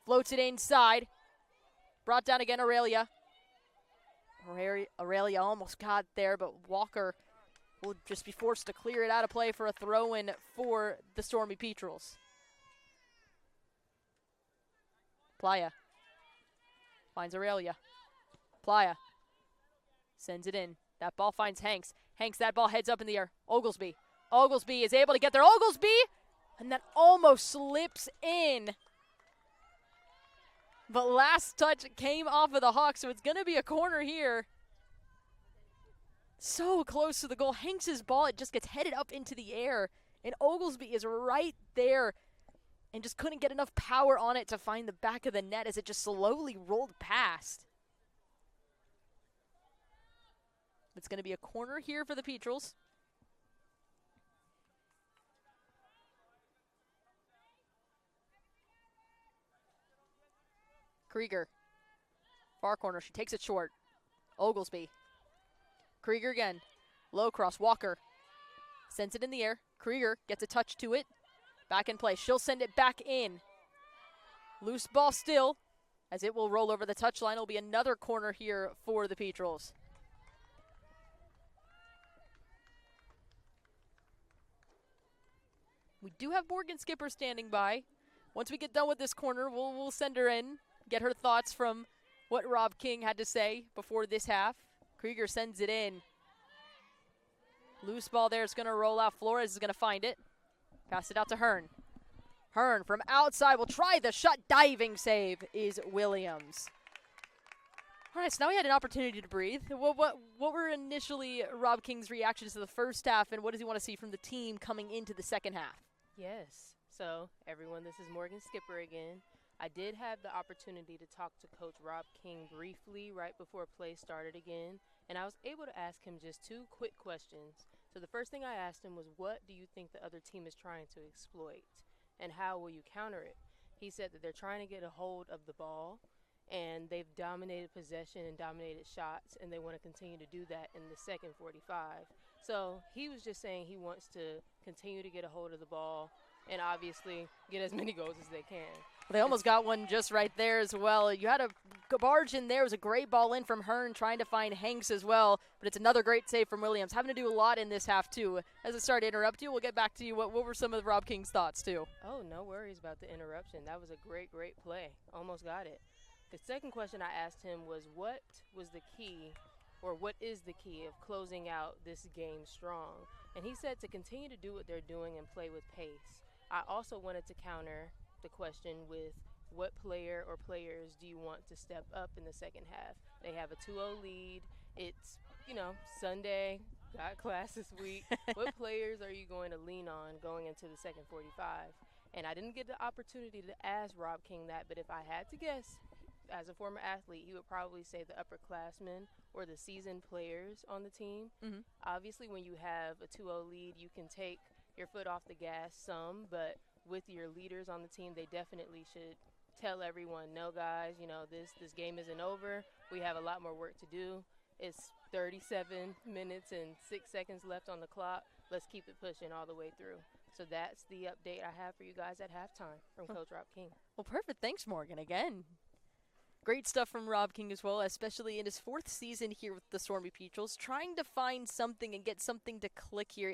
[SPEAKER 1] floats it inside. Brought down again, Aurelia. Aurelia almost got there, but Walker will just be forced to clear it out of play for a throw-in for the Stormy Petrels. Playa finds Aurelia. Playa sends it in. That ball finds Hanks. Hanks, that ball heads up in the air. Oglesby. Oglesby is able to get there. Oglesby! And that almost slips in. But last touch came off of the Hawks, so it's going to be a corner here. So close to the goal. Hanks' ball, it just gets headed up into the air. And Oglesby is right there and just couldn't get enough power on it to find the back of the net as it just slowly rolled past. It's going to be a corner here for the Petrels. Krieger. Far corner. She takes it short. Oglesby. Krieger again. Low cross. Walker sends it in the air. Krieger gets a touch to it. Back in play. She'll send it back in. Loose ball still as it will roll over the touchline. It'll be another corner here for the Petrels. We do have Morgan Skipper standing by. Once we get done with this corner, we'll send her in. Get her thoughts from what Rob King had to say before this half. Krieger sends it in. Loose ball there. It's going to roll out. Flores is going to find it. Pass it out to Hearn. Hearn from outside will try the shot. Diving save is Williams. All right, so now we had an opportunity to breathe. What were initially Rob King's reactions to the first half, and what does he want to see from the team coming into the second half?
[SPEAKER 3] Yes. So, everyone, this is Morgan Skipper again. I did have the opportunity to talk to Coach Rob King briefly right before play started again, and I was able to ask him just two quick questions. So the first thing I asked him was, what do you think the other team is trying to exploit, and how will you counter it? He said that they're trying to get a hold of the ball, and they've dominated possession and dominated shots, and they want to continue to do that in the second 45. So he was just saying he wants to continue to get a hold of the ball and obviously get as many goals as they can.
[SPEAKER 1] They almost got one just right there as well. You had a barge in there. It was a great ball in from Hearn trying to find Hanks as well, but it's another great save from Williams. Having to do a lot in this half, too. As I start to interrupt you, we'll get back to you. What were some of Rob King's thoughts, too?
[SPEAKER 3] Oh, no worries about the interruption. That was a great play. Almost got it. The second question I asked him was, what was the key, or what is the key of closing out this game strong? And he said to continue to do what they're doing and play with pace. I also wanted to counter the question with, what player or players do you want to step up in the second half? They have a 2-0 lead. It's, Sunday, got class this week. What players are you going to lean on going into the second 45? And I didn't get the opportunity to ask Rob King that, but if I had to guess, as a former athlete, he would probably say the upperclassmen or the seasoned players on the team. Mm-hmm. Obviously, when you have a 2-0 lead, you can take your foot off the gas some, but with your leaders on the team, they definitely should tell everyone, no, guys, this game isn't over. We have a lot more work to do. It's 37 minutes and 6 seconds left on the clock. Let's keep it pushing all the way through. So that's the update I have for you guys at halftime from Coach Rob King.
[SPEAKER 1] Well, perfect. Thanks, Morgan, again. Great stuff from Rob King as well, especially in his fourth season here with the Stormy Petrels, trying to find something and get something to click here.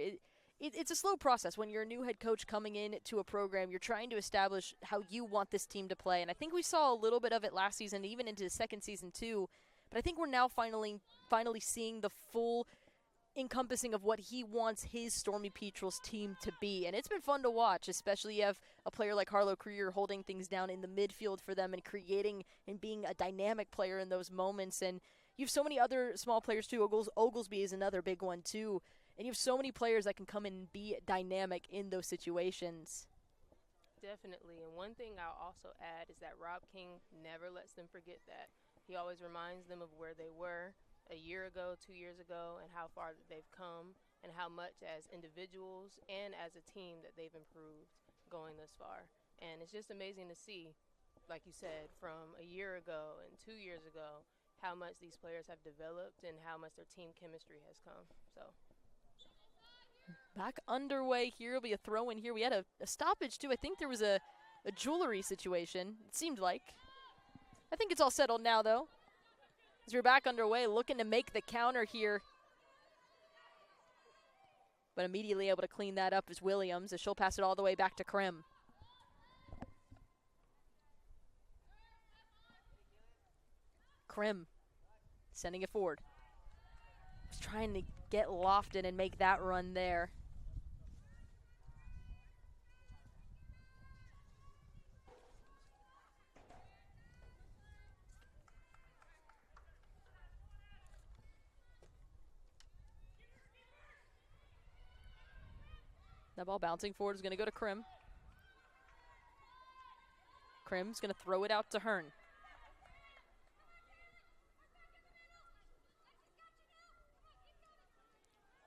[SPEAKER 1] It's a slow process. When you're a new head coach coming in to a program, you're trying to establish how you want this team to play. And I think we saw a little bit of it last season, even into the second season too. But I think we're now finally seeing the full encompassing of what he wants his Stormy Petrels team to be. And it's been fun to watch, especially you have a player like Harlow Krieger holding things down in the midfield for them and creating and being a dynamic player in those moments. And you have so many other small players too. Oglesby is another big one too. And you have so many players that can come in and be dynamic in those situations.
[SPEAKER 3] Definitely. And one thing I'll also add is that Rob King never lets them forget that. He always reminds them of where they were a year ago, 2 years ago, and how far that they've come, and how much as individuals and as a team that they've improved going this far. And it's just amazing to see, like you said, from a year ago and 2 years ago, how much these players have developed and how much their team chemistry has come. So
[SPEAKER 1] Back underway here. It'll be a throw in here. We had a stoppage too. I think there was a jewelry situation, it seemed like. I think it's all settled now though. As we're back underway, looking to make the counter here. But immediately able to clean that up is Williams, as she'll pass it all the way back to Krim. Krim sending it forward. Was trying to get Lofton and make that run there. That ball bouncing forward is going to go to Krim. Krim's going to throw it out to Hearn.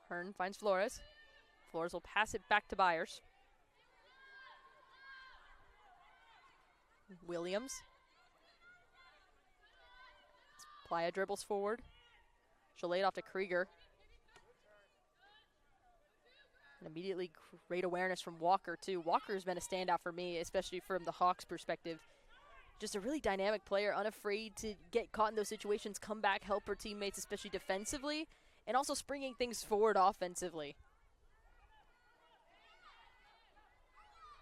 [SPEAKER 1] Hearn finds Flores. Flores will pass it back to Byers. Williams. Playa dribbles forward. She'll lay it off to Krieger. And immediately great awareness from Walker, too. Walker's been a standout for me, especially from the Hawks' perspective. Just a really dynamic player, unafraid to get caught in those situations, come back, help her teammates, especially defensively, and also springing things forward offensively.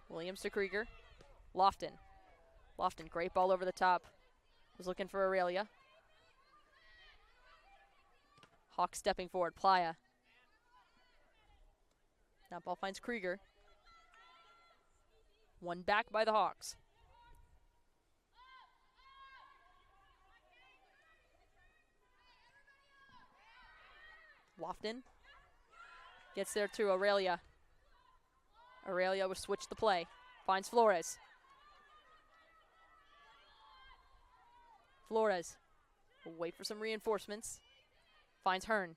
[SPEAKER 1] Williams to Krieger. Lofton. Lofton, great ball over the top. Was looking for Aurelia. Hawks stepping forward. Playa. That ball finds Krieger. One back by the Hawks. Lofton gets there to Aurelia. Aurelia will switch the play. Finds Flores. Flores will wait for some reinforcements. Finds Hearn.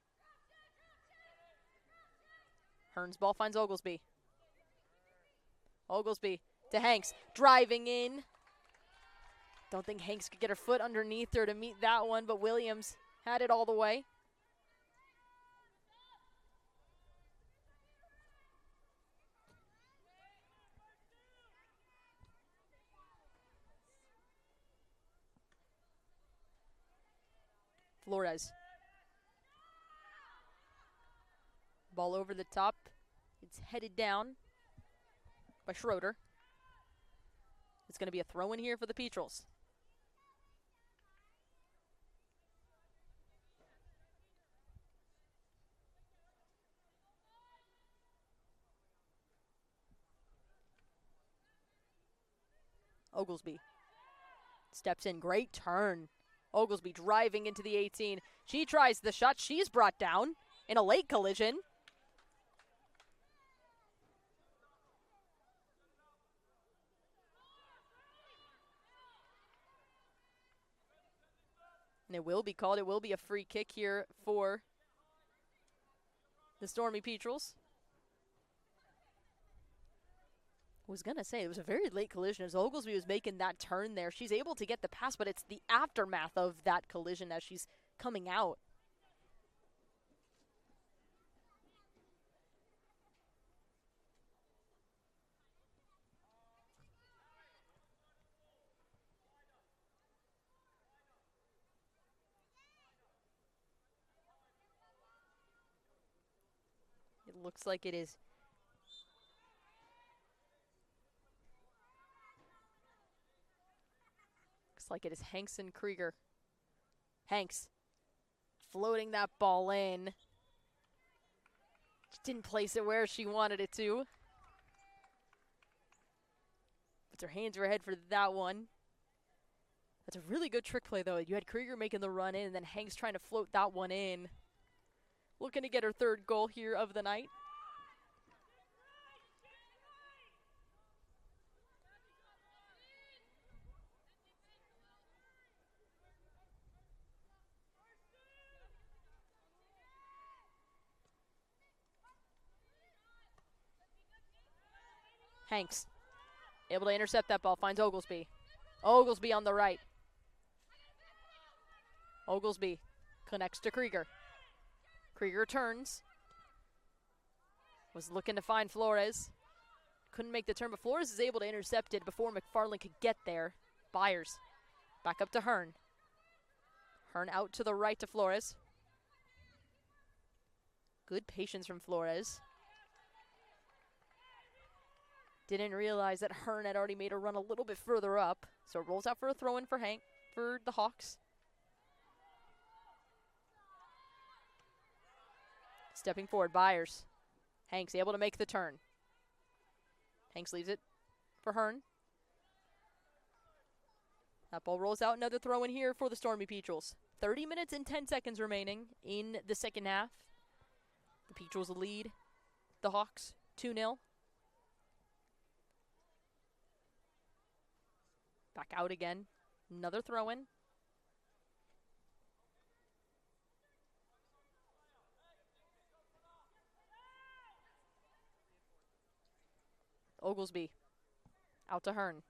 [SPEAKER 1] Hearn's ball finds Oglesby. Oglesby to Hanks, driving in. Don't think Hanks could get her foot underneath her to meet that one, but Williams had it all the way. Flores. Ball over the top. It's headed down by Schroeder. It's going to be a throw in here for the Petrels. Oglesby steps in. Great turn. Oglesby driving into the 18. She tries the shot. She's brought down in a late collision. And it will be called. It will be a free kick here for the Stormy Petrels. Was going to say, it was a very late collision as Oglesby was making that turn there. She's able to get the pass, but it's the aftermath of that collision as she's coming out. It looks like it is. Looks like it is Hanks and Krieger. Hanks floating that ball in. Just didn't place it where she wanted it to. Puts her hands to her head for that one. That's a really good trick play, though. You had Krieger making the run in, and then Hanks trying to float that one in. Looking to get her third goal here of the night. Hanks able to intercept that ball, finds Oglesby. Oglesby on the right. Oglesby connects to Krieger. Krieger turns. Was looking to find Flores. Couldn't make the turn, but Flores is able to intercept it before McFarland could get there. Byers back up to Hearn. Hearn out to the right to Flores. Good patience from Flores. Didn't realize that Hearn had already made a run a little bit further up. So it rolls out for a throw-in for the Hawks. Stepping forward, Byers. Hanks able to make the turn. Hanks leaves it for Hearn. That ball rolls out, another throw in here for the Stormy Petrels. 30 minutes and 10 seconds remaining in the second half. The Petrels lead the Hawks 2-0. Back out again. Another throw in. Oglesby out to Hearn.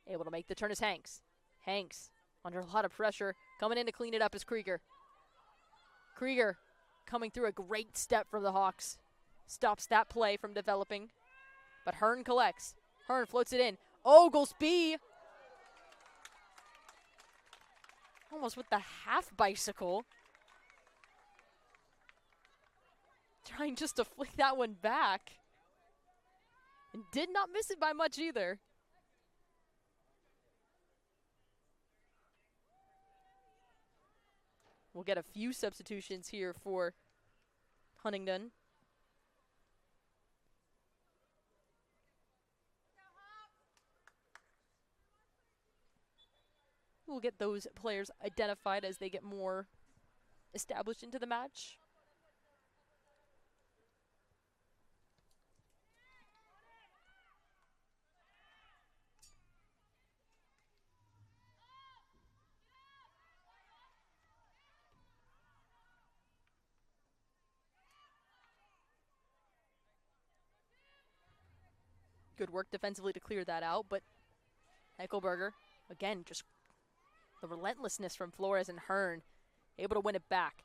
[SPEAKER 1] Able to make the turn is Hanks. Hanks under a lot of pressure. Coming in to clean it up is Krieger. Krieger coming through a great step for the Hawks. Stops that play from developing. But Hearn collects. Hearn floats it in. Oglesby almost with the half bicycle. Trying just to flick that one back. And did not miss it by much either. We'll get a few substitutions here for Huntingdon. We'll get those players identified as they get more established into the match. Good work defensively to clear that out, but Eckelberger, again, just the relentlessness from Flores and Hearn, able to win it back.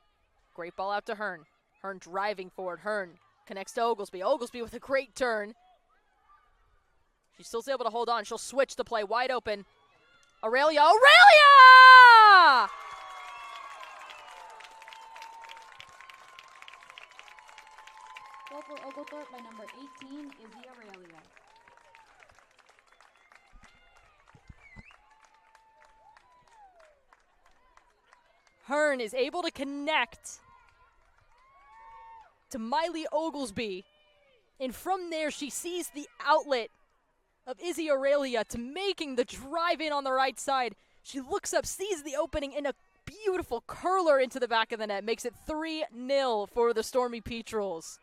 [SPEAKER 1] Great ball out to Hearn. Hearn driving forward. Hearn connects to Oglesby. Oglesby with a great turn. She's still able to hold on. She'll switch the play wide open. Aurelia! Aurelia!
[SPEAKER 2] Goal for Oglethorpe by number 18, Izzy Aurelia.
[SPEAKER 1] Hearn is able to connect to Miley Oglesby. And from there, she sees the outlet of Izzy Aurelia to making the drive in on the right side. She looks up, sees the opening, and a beautiful curler into the back of the net. Makes it 3-0 for the Stormy Petrels.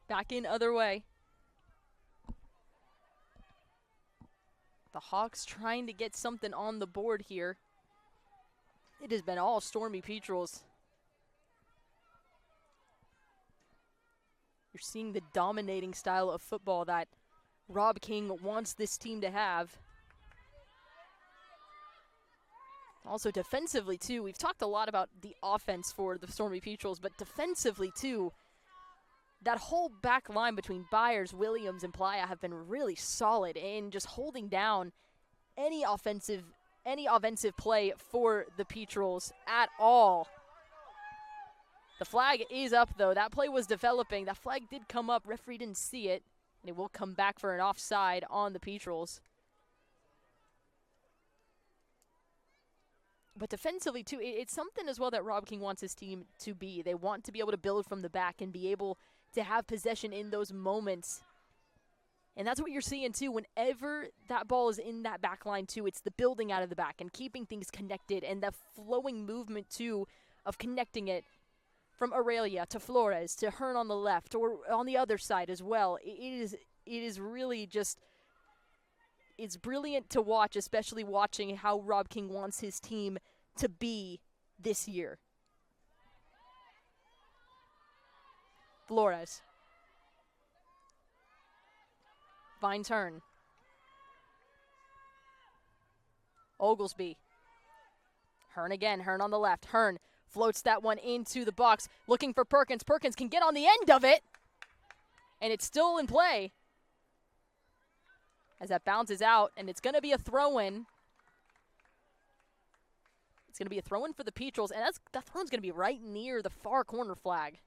[SPEAKER 1] Back in other way. The Hawks trying to get something on the board here. It has been all Stormy Petrels. You're seeing the dominating style of football that Rob King wants this team to have. Also defensively too. We've talked a lot about the offense for the Stormy Petrels, but defensively too. That whole back line between Byers, Williams, and Playa have been really solid in just holding down any offensive play for the Petrels at all. The flag is up, though. That play was developing. That flag did come up. Referee didn't see it, and it will come back for an offside on the Petrels. But defensively, too, it's something as well that Rob King wants his team to be. They want to be able to build from the back and be able to have possession in those moments And that's what you're seeing, too. Whenever that ball is in that back line, too, it's the building out of the back and keeping things connected and the flowing movement, too, of connecting it from Aurelia to Flores to Hearn on the left or on the other side as well. It is really just, it's brilliant to watch, especially watching how Rob King wants his team to be this year. Flores. Fine turn. Oglesby. Hearn again. Hearn on the left. Hearn floats that one into the box, looking for Perkins. Perkins can get on the end of it, and it's still in play as that bounces out, and it's going to be a throw-in. It's going to be a throw-in for the Petrels, and that throw-in's going to be right near the far corner flag.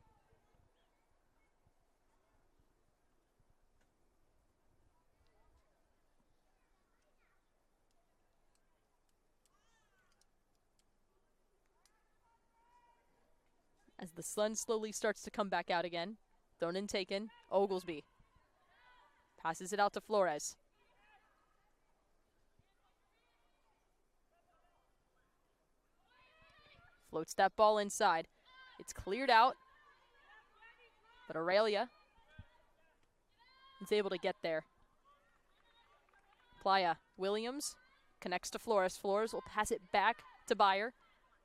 [SPEAKER 1] As the sun slowly starts to come back out again. Thrown and taken. Oglesby passes it out to Flores. Floats that ball inside. It's cleared out. But Aurelia is able to get there. Playa Williams connects to Flores. Flores will pass it back to Byer.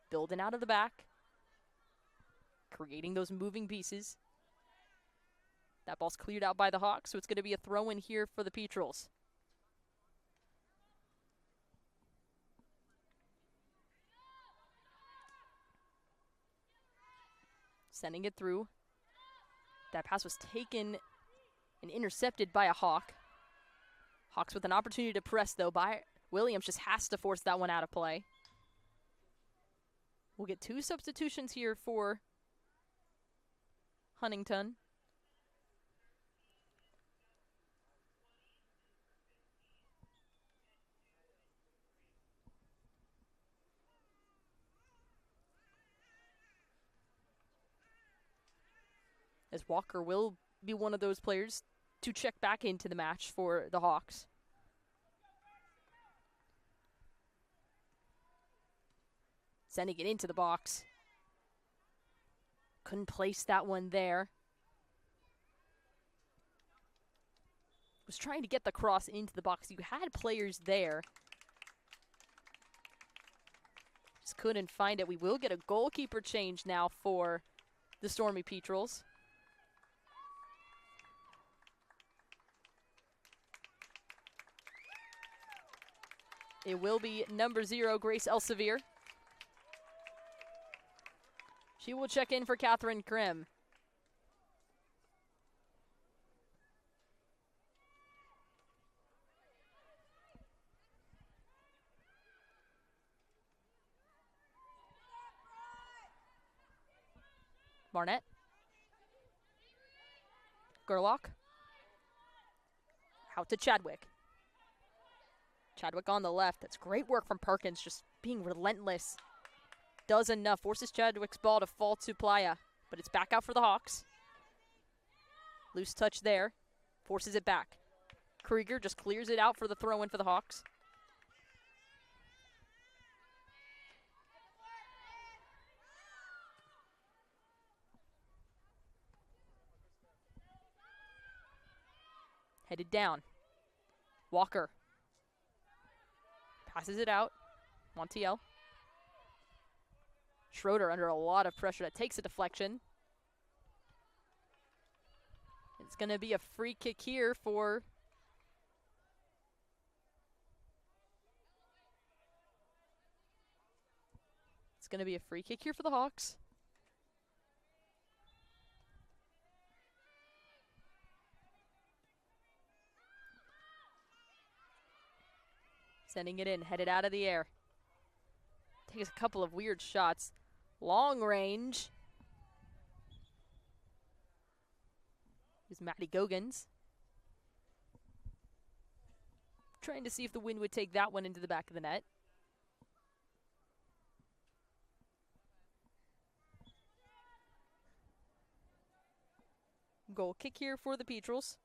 [SPEAKER 1] Building out of the back. Creating those moving pieces. That ball's cleared out by the Hawks, so it's going to be a throw-in here for the Petrels. Sending it through. That pass was taken and intercepted by a Hawk. Hawks with an opportunity to press, though. Williams just has to force that one out of play. We'll get 2 substitutions here for Huntingdon. As Walker will be one of those players to check back into the match for the Hawks. Sending it into the box. Couldn't place that one there. Was trying to get the cross into the box. You had players there. Just couldn't find it. We will get a goalkeeper change now for the Stormy Petrels. It will be number 0, Grace Elsevier. She will check in for Catherine Krim. Barnett. Gerlach. Out to Chadwick. Chadwick on the left. That's great work from Perkins, just being relentless. Does enough. Forces Chadwick's ball to fall to Playa, but it's back out for the Hawks. Loose touch there. Forces it back. Krieger just clears it out for the throw-in for the Hawks. Headed down. Walker. Passes it out. Montiel. Schroeder under a lot of pressure. That takes a deflection. It's going to be a free kick here for the Hawks. Sending it in, headed out of the air. Takes a couple of weird shots. Long range. Here's Maddie Gogans. Trying to see if the wind would take that one into the back of the net. Goal kick here for the Petrels.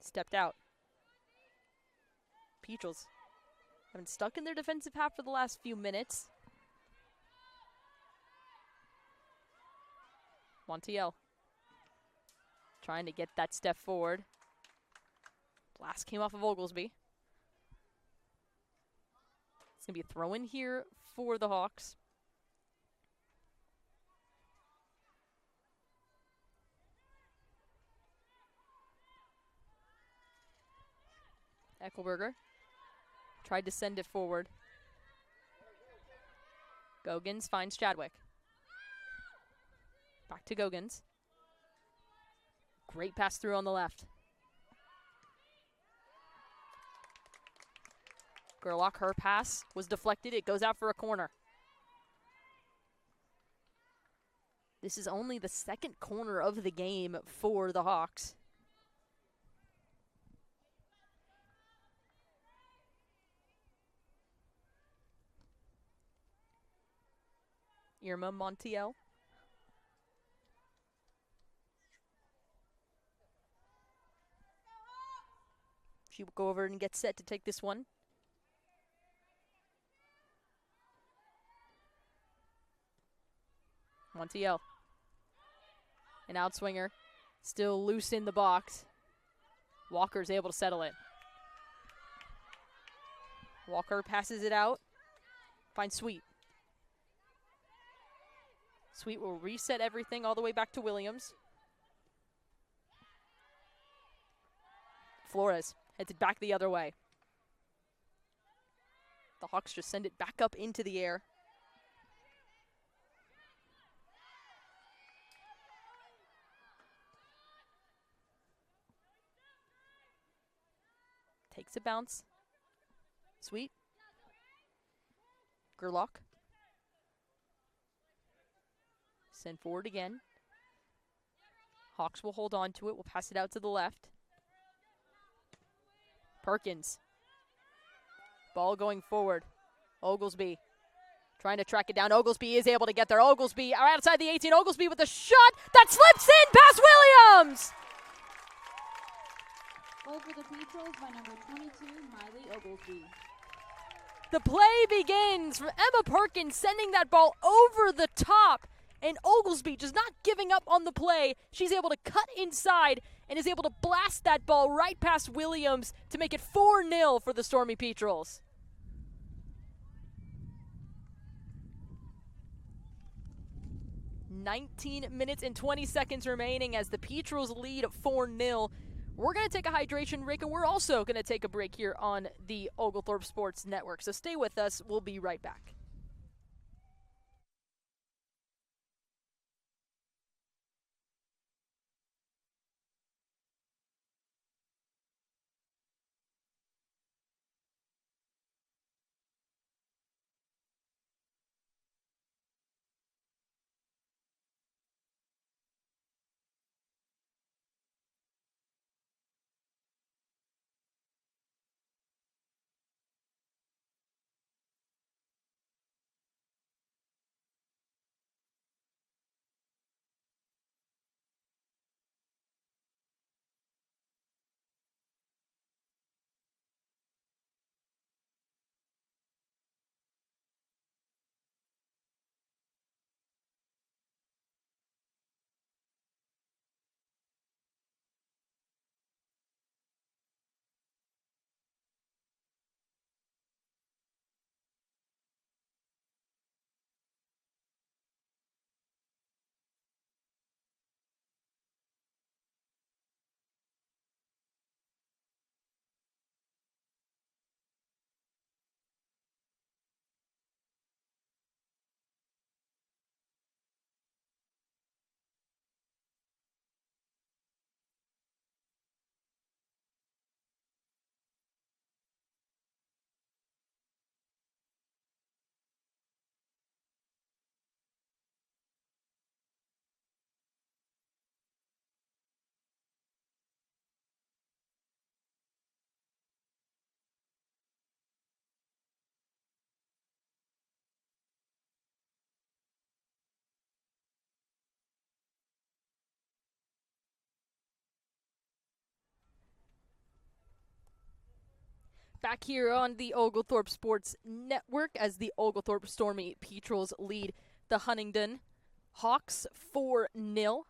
[SPEAKER 1] stepped out. Peaches have been stuck in their defensive half for the last few minutes. Montiel trying to get that step forward. Blast came off of Oglesby. It's going to be a throw in here for the Hawks. Eckelberger tried to send it forward. Gogans finds Chadwick. Back to Gogans. Great pass through on the left. Gerlach, her pass was deflected. It goes out for a corner. This is only the second corner of the game for the Hawks. Irma Montiel. She will go over and get set to take this one. Montiel. An outswinger. Still loose in the box. Walker's able to settle it. Walker passes it out. Finds Sweet. Sweet will reset everything all the way back to Williams. Flores heads it back the other way. The Hawks just send it back up into the air. Takes a bounce. Sweet. Gerlach. Send forward again. Hawks will hold on to it. We'll pass it out to the left. Perkins. Ball going forward. Oglesby trying to track it down. Oglesby is able to get there. Oglesby outside the 18. Oglesby with a shot that slips in past Williams.
[SPEAKER 2] Goal for the Peatrels by number 22, Miley Oglesby.
[SPEAKER 1] The play begins from Emma Perkins sending that ball over the top. And Oglesby just not giving up on the play. She's able to cut inside and is able to blast that ball right past Williams to make it 4-0 for the Stormy Peatrels. "19 minutes and 20 seconds remaining as the Peatrels lead 4-0. We're going to take a hydration break, and we're also going to take a break here on the Oglethorpe Sports Network. So stay with us. We'll be right back. back here on the Oglethorpe Sports Network as the Oglethorpe Stormy Petrels lead the Huntingdon Hawks 4-0.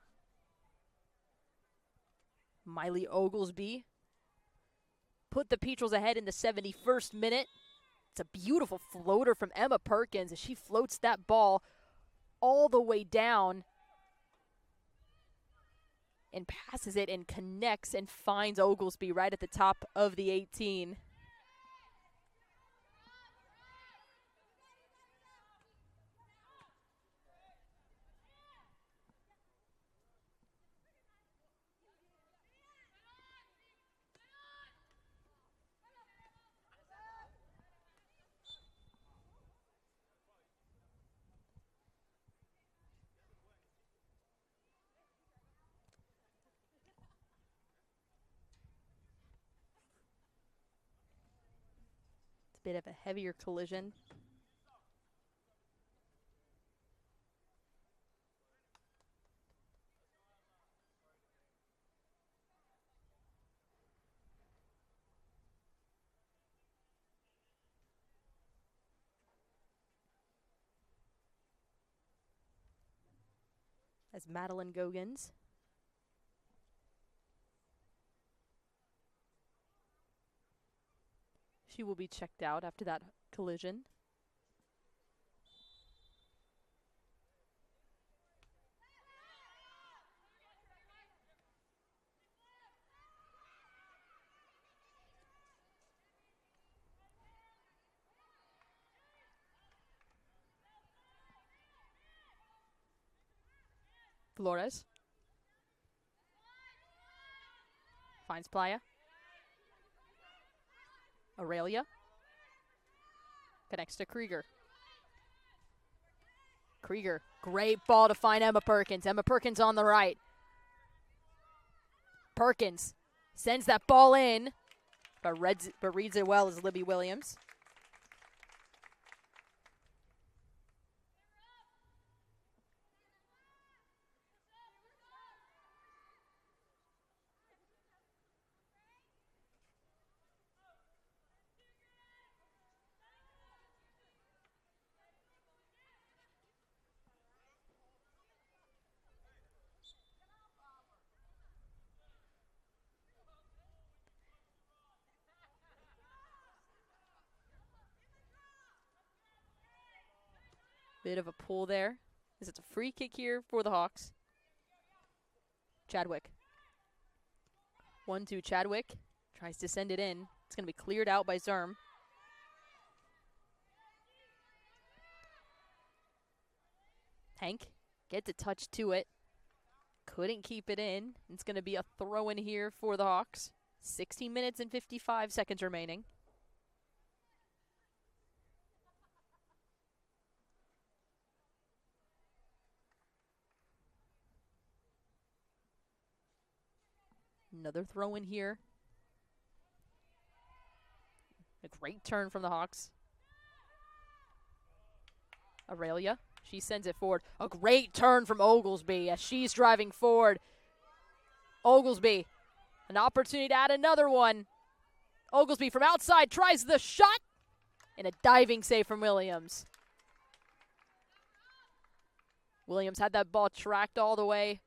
[SPEAKER 1] Miley Oglesby put the Petrels ahead in the 71st minute. It's a beautiful floater from Emma Perkins as she floats that ball all the way down and passes it and connects and finds Oglesby right at the top of the 18. Bit of a heavier collision. As Madeline Gogans she will be checked out after that collision. Flores finds Playa. Aurelia connects to Krieger. Krieger, great ball to find Emma Perkins. Emma Perkins on the right. Perkins sends that ball in, but reads it well as Libby Williams. Bit of a pull there, as it's a free kick here for the Hawks. Chadwick. 1-2 Chadwick. Tries to send it in. It's going to be cleared out by Zerm. Hank gets a touch to it. Couldn't keep it in. It's going to be a throw in here for the Hawks. 16 minutes and 55 seconds remaining. Another throw in here. A great turn from the Hawks. Aurelia, she sends it forward. A great turn from Oglesby as she's driving forward. Oglesby, an opportunity to add another one. Oglesby from outside tries the shot. And a diving save from Williams. Williams had that ball tracked all the way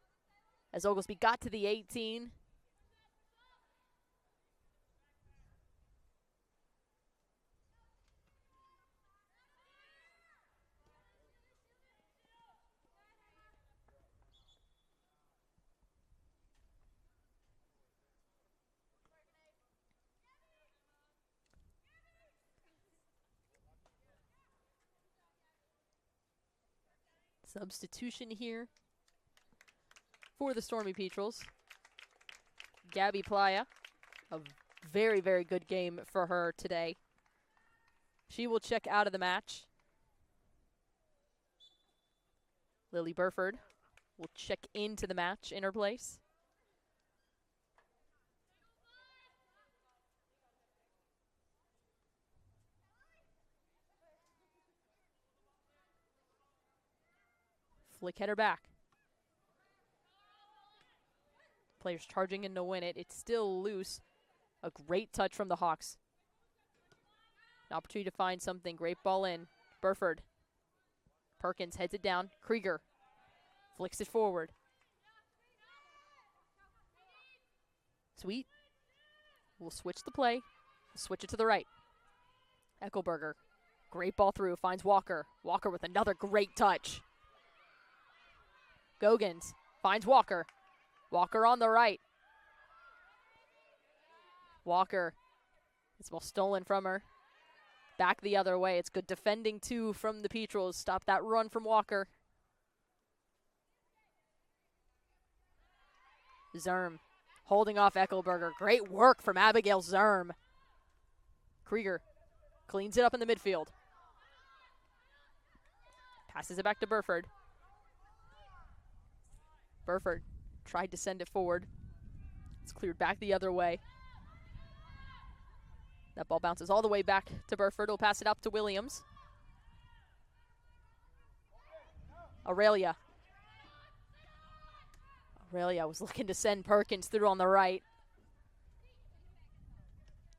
[SPEAKER 1] as Oglesby got to the 18. Substitution here for the Stormy Petrels. Gabby Playa, a very, very good game for her today. She will check out of the match. Lily Burford will check into the match in her place. Flick header back. Players charging in to win it. It's still loose. A great touch from the Hawks. An opportunity to find something. Great ball in. Burford. Perkins heads it down. Krieger flicks it forward. Sweet. We'll switch the play. We'll switch it to the right. Eckelberger. Great ball through. Finds Walker. Walker with another great touch. Gogans finds Walker. Walker on the right. Walker. It's ball stolen from her. Back the other way. It's good defending, too, from the Petrels. Stop that run from Walker. Zerm holding off Eckelberger. Great work from Abigail Zerm. Krieger cleans it up in the midfield. Passes it back to Burford. Burford tried to send it forward. It's cleared back the other way. That ball bounces all the way back to Burford. He'll pass it up to Williams. Aurelia. Aurelia was looking to send Perkins through on the right.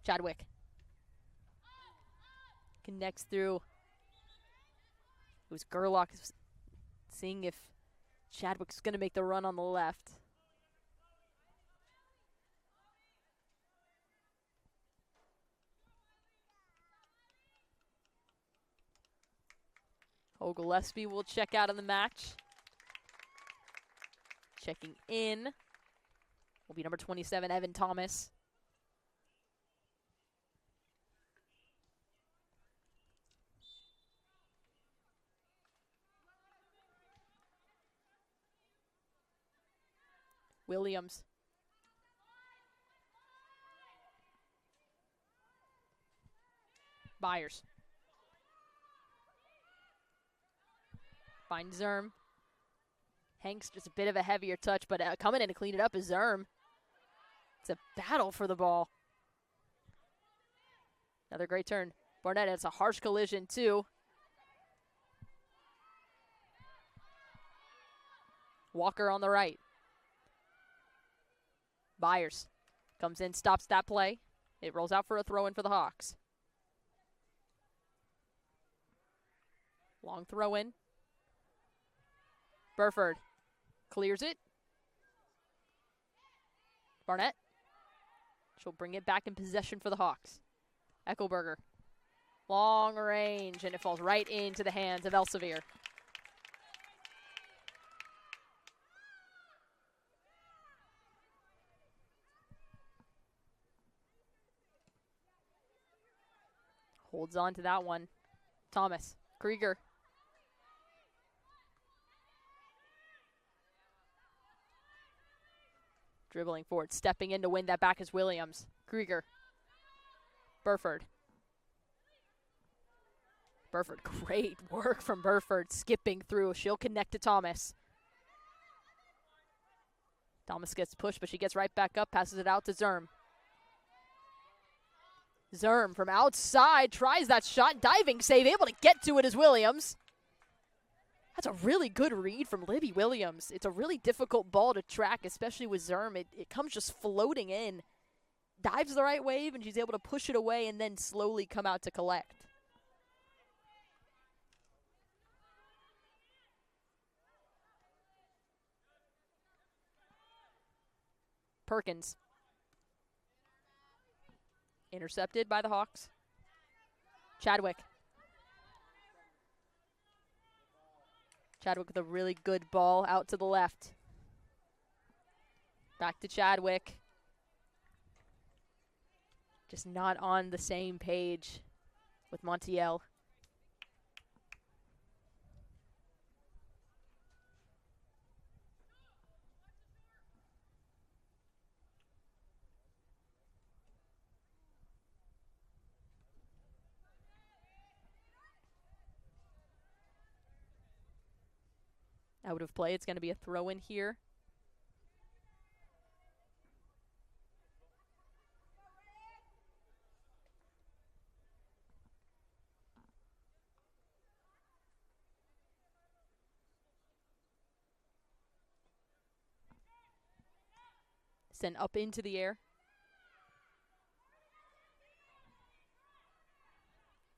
[SPEAKER 1] Chadwick. Connects through. It was Gerlach seeing if Chadwick's going to make the run on the left. Gillespie will check out of the match. Checking in will be number 27, Evan Thomas. Williams. Byers. Finds Zerm. Hanks just a bit of a heavier touch, but coming in to clean it up is Zerm. It's a battle for the ball. Another great turn. Barnett, it's a harsh collision too. Walker on the right. Byers comes in, stops that play. It rolls out for a throw-in for the Hawks. Long throw-in. Burford clears it. Barnett. She'll bring it back in possession for the Hawks. Eckelberger. Long range, and it falls right into the hands of Elsevier. Holds on to that one. Thomas. Krieger. Dribbling forward, stepping in to win that back is Williams. Krieger. Burford. Burford, great work from Burford, skipping through. She'll connect to Thomas. Thomas gets pushed, but she gets right back up, passes it out to Zerm. Zerm from outside tries that shot, diving save, able to get to it is Williams. That's a really good read from Libby Williams. It's a really difficult ball to track, especially with Zerm. It comes just floating in. Dives the right wave, and she's able to push it away and then slowly come out to collect. Perkins. Intercepted by the Hawks. Chadwick. Chadwick with a really good ball out to the left. Back to Chadwick. Just not on the same page with Montiel. Out of play. It's going to be a throw in here. Sent up into the air.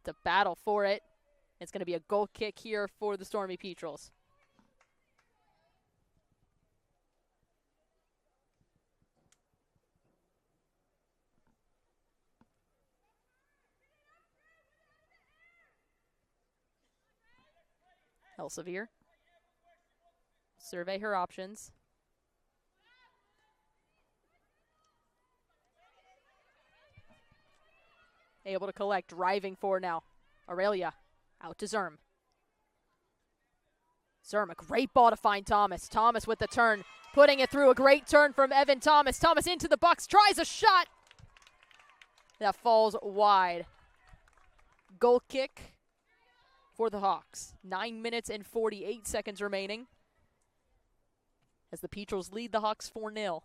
[SPEAKER 1] to battle for it. It's going to be a goal kick here for the Stormy Petrels. Elsevier. Survey her options. Able to collect, driving forward now. Aurelia out to Zerm. Zerm, a great ball to find Thomas. Thomas with the turn, putting it through. A great turn from Evan Thomas. Thomas into the box, tries a shot. That falls wide. Goal kick for the Hawks. 9 minutes and 48 seconds remaining as the Petrels lead the Hawks 4-0.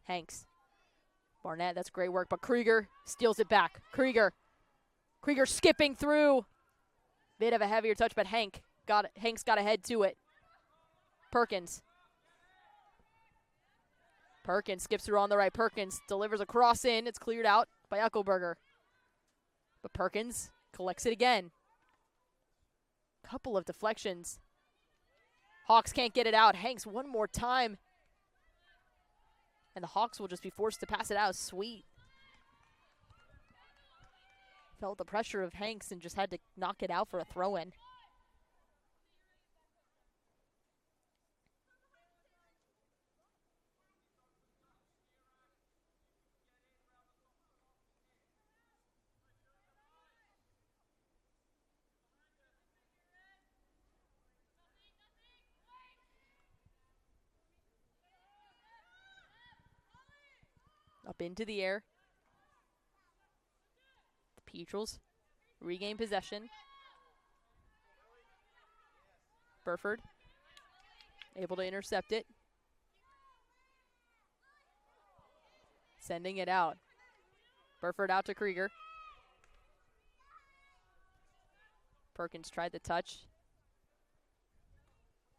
[SPEAKER 1] Hanks. Barnett, that's great work, but Krieger steals it back. Krieger skipping through. Bit of a heavier touch, but Hank's got a head to it. Perkins skips through on the right. Perkins delivers a cross in. It's cleared out by Eckelberger. But Perkins collects it again. Couple of deflections. Hawks can't get it out. Hanks one more time. And the Hawks will just be forced to pass it out. Sweet. Felt the pressure of Hanks and just had to knock it out for a throw-in. Up into the air. The Petrels regain possession. Burford able to intercept it. Sending it out. Burford out to Krieger. Perkins tried the touch.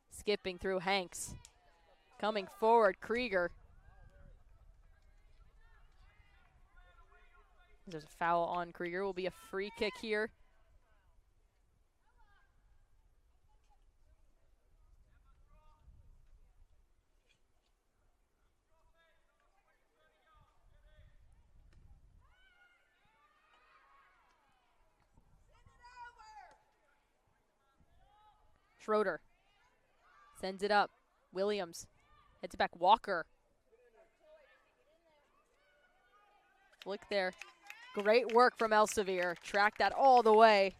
[SPEAKER 1] Skipping through Hanks. Coming forward, Krieger. There's a foul on Krieger. Will be a free kick here. Schroeder sends it up. Williams heads it back. Walker. Flick there. Great work from Elsevier. Track that all the way.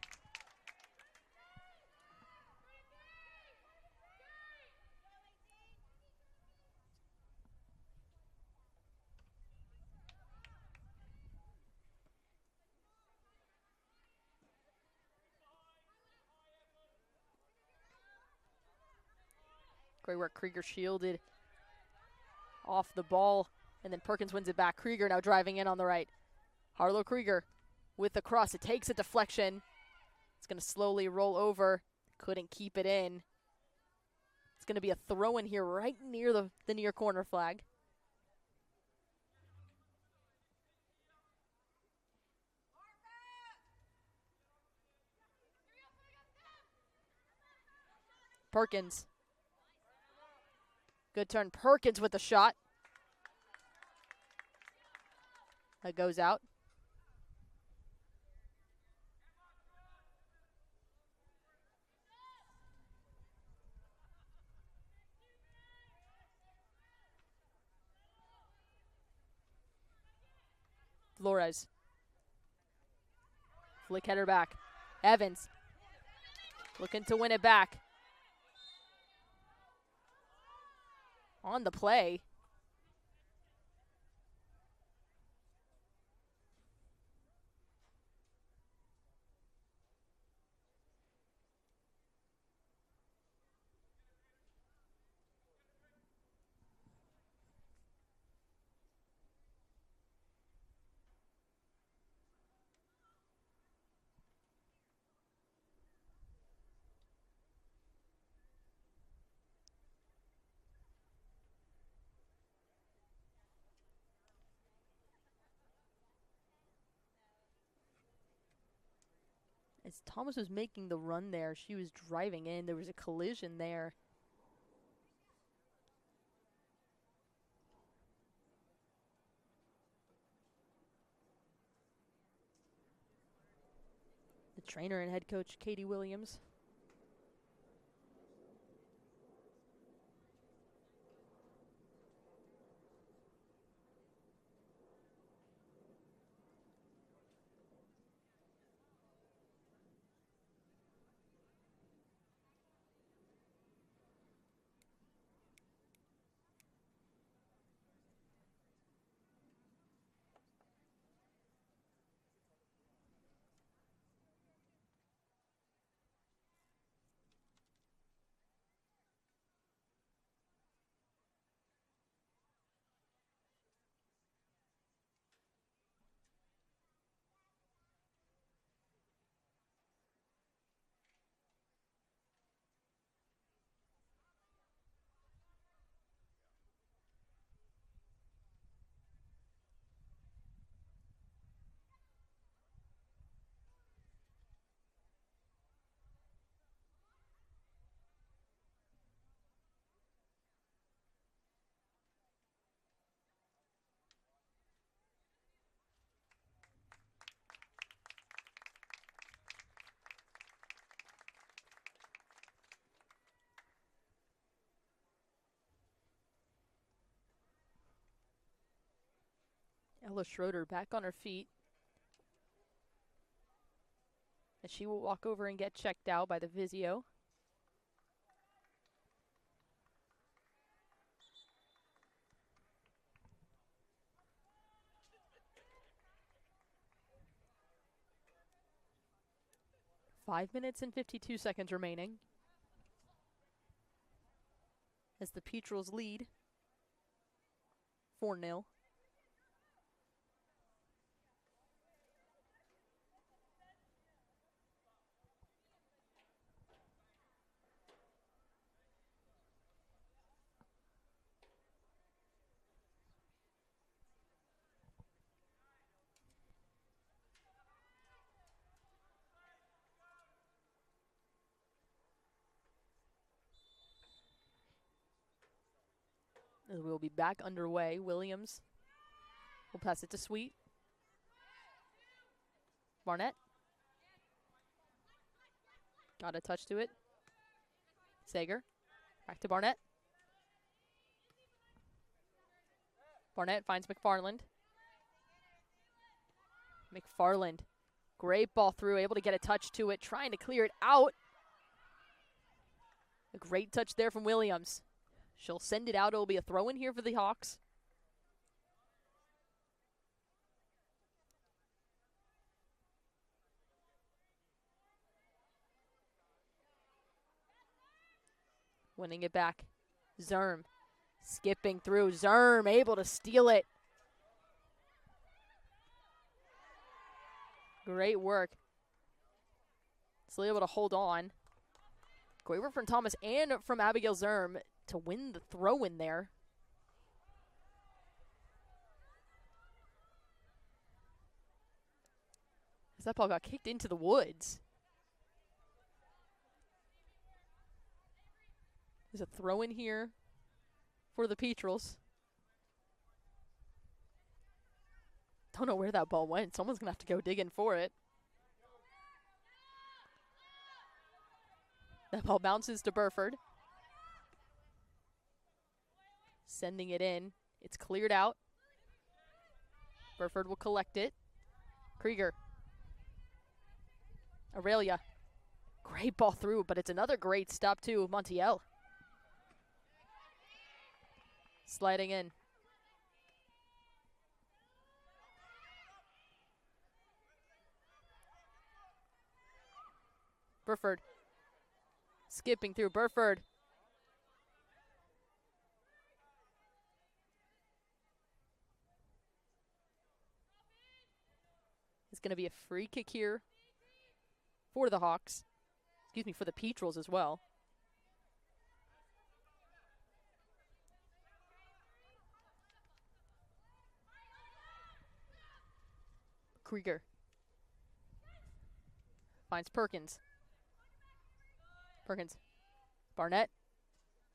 [SPEAKER 1] Great work. Krieger shielded off the ball, and then Perkins wins it back. Krieger now driving in on the right. Harlow Krieger with the cross. It takes a deflection. It's going to slowly roll over. Couldn't keep it in. It's going to be a throw in here right near the near corner flag. Perkins. Good turn. Perkins with the shot. That goes out. Flores. Flick header back. Evans looking to win it back. On the play. As Thomas was making the run there, she was driving in. There was a collision there. The trainer and head coach, Katie Williams. Ella Schroeder back on her feet. And she will walk over and get checked out by the physio. Five minutes and 52 seconds remaining. As the Petrels lead 4-0. As we'll be back underway, Williams will pass it to Sweet. Barnett. Got a touch to it. Sager. Back to Barnett. Barnett finds McFarland. McFarland. Great ball through, able to get a touch to it, trying to clear it out. A great touch there from Williams. She'll send it out. It'll be a throw-in here for the Hawks. Winning it back. Zerm. Skipping through. Zerm able to steal it. Great work. Still able to hold on. Great work from Thomas and from Abigail Zerm to win the throw-in there. As that ball got kicked into the woods. There's a throw-in here for the Petrels. Don't know where that ball went. Someone's going to have to go digging for it. That ball bounces to Burford. Sending it in. It's cleared out. Burford will collect it. Krieger. Aurelia. Great ball through, but it's another great stop to Montiel. Sliding in. Burford. Skipping through Burford. It's going to be a free kick here for the Hawks. Excuse me, for the Petrels as well. Krieger. Finds Perkins. Perkins. Barnett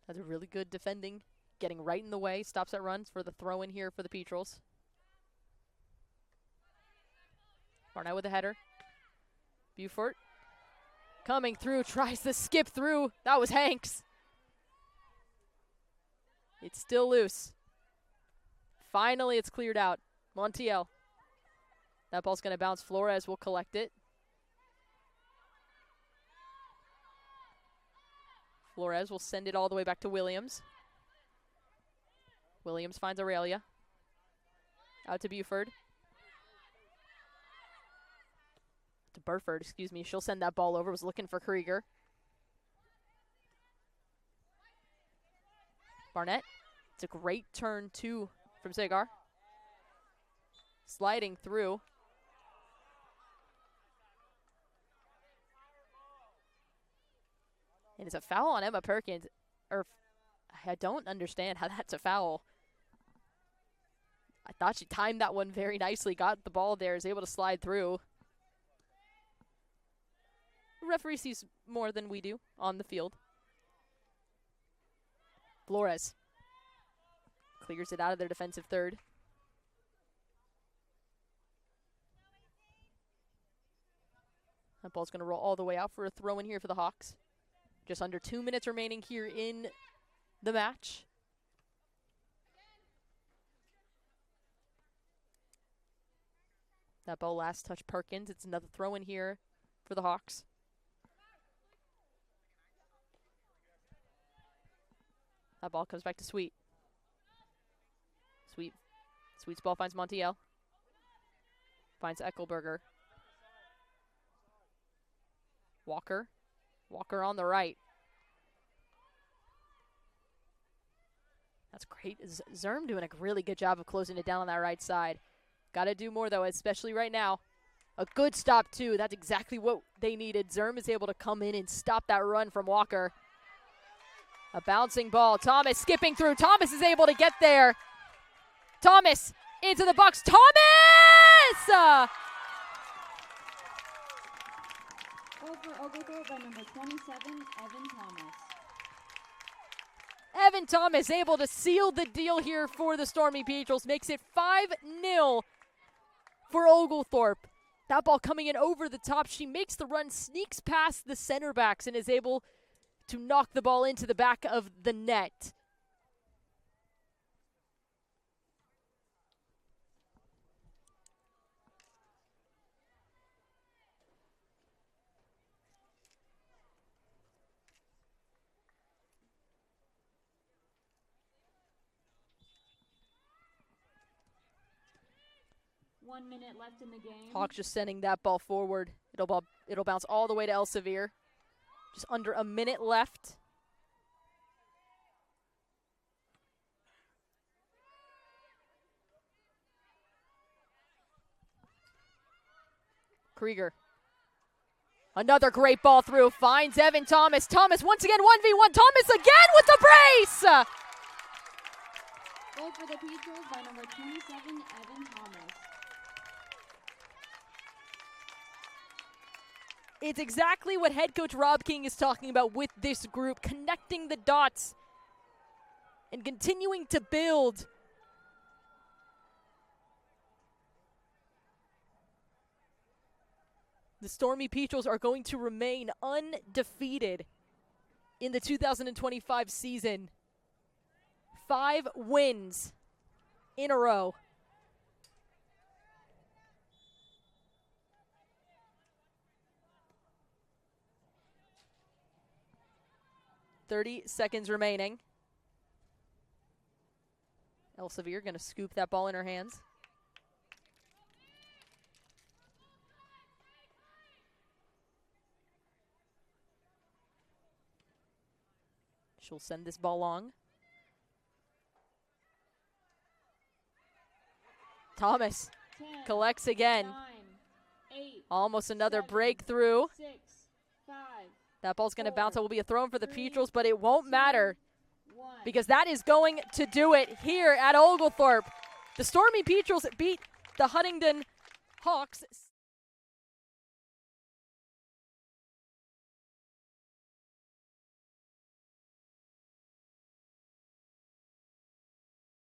[SPEAKER 1] has a really good defending. Getting right in the way. Stops that run for the throw in here for the Petrels. Barnett with a header. Beaufort. Coming through. Tries to skip through. That was Hanks. It's still loose. Finally, it's cleared out. Montiel. That ball's going to bounce. Flores will collect it. Flores will send it all the way back to Williams. Williams finds Aurelia. Out to Buford. To Burford, excuse me. She'll send that ball over. Was looking for Krieger. Barnett. It's a great turn, too, from Sagar. Sliding through. And it's a foul on Emma Perkins. I don't understand how that's a foul. I thought she timed that one very nicely. Got the ball there. Is able to slide through. The referee sees more than we do on the field. Flores clears it out of their defensive third. That ball's going to roll all the way out for a throw in here for the Hawks. Just under 2 minutes remaining here in the match. That ball last touch Perkins. It's another throw in here for the Hawks. That ball comes back to Sweet. Sweet's ball finds Montiel. Finds Eckelberger. Walker on the right. That's great. Zerm doing a really good job of closing it down on that right side. Got to do more, though, especially right now. A good stop, too. That's exactly what they needed. Zerm is able to come in and stop that run from Walker. A bouncing ball. Thomas skipping through. Thomas is able to get there. Thomas into the box. Thomas!
[SPEAKER 2] Goal for Oglethorpe by number 27, Evan Thomas.
[SPEAKER 1] Evan Thomas able to seal the deal here for the Stormy Petrels. Makes it 5-0 for Oglethorpe. That ball coming in over the top. She makes the run, sneaks past the center backs, and is able to knock the ball into the back of the net.
[SPEAKER 2] One minute left in the game.
[SPEAKER 1] Hawks just sending that ball forward. It'll bounce all the way to Elsevier. Just under a minute left. Krieger. Another great ball through. Finds Evan Thomas. Thomas once again 1v1. Thomas again with the brace!
[SPEAKER 2] Goal for the Petrels by number 27, Evan Thomas.
[SPEAKER 1] It's exactly what head coach Rob King is talking about with this group, connecting the dots and continuing to build. The Stormy Petrels are going to remain undefeated in the 2025 season. 5 wins in a row. $30 remaining. Elsevier going to scoop that ball in her hands. She'll send this ball long. Thomas
[SPEAKER 2] 10,
[SPEAKER 1] collects again.
[SPEAKER 2] 9, 8,
[SPEAKER 1] Almost another
[SPEAKER 2] 7,
[SPEAKER 1] breakthrough.
[SPEAKER 2] 6, 5,
[SPEAKER 1] That ball's going to
[SPEAKER 2] 4,
[SPEAKER 1] bounce. It will be a throw in for the
[SPEAKER 2] 3,
[SPEAKER 1] Petrels, but it won't
[SPEAKER 2] 2,
[SPEAKER 1] matter
[SPEAKER 2] 1.
[SPEAKER 1] because that is going to do it here at Oglethorpe. The Stormy Petrels beat the Huntingdon Hawks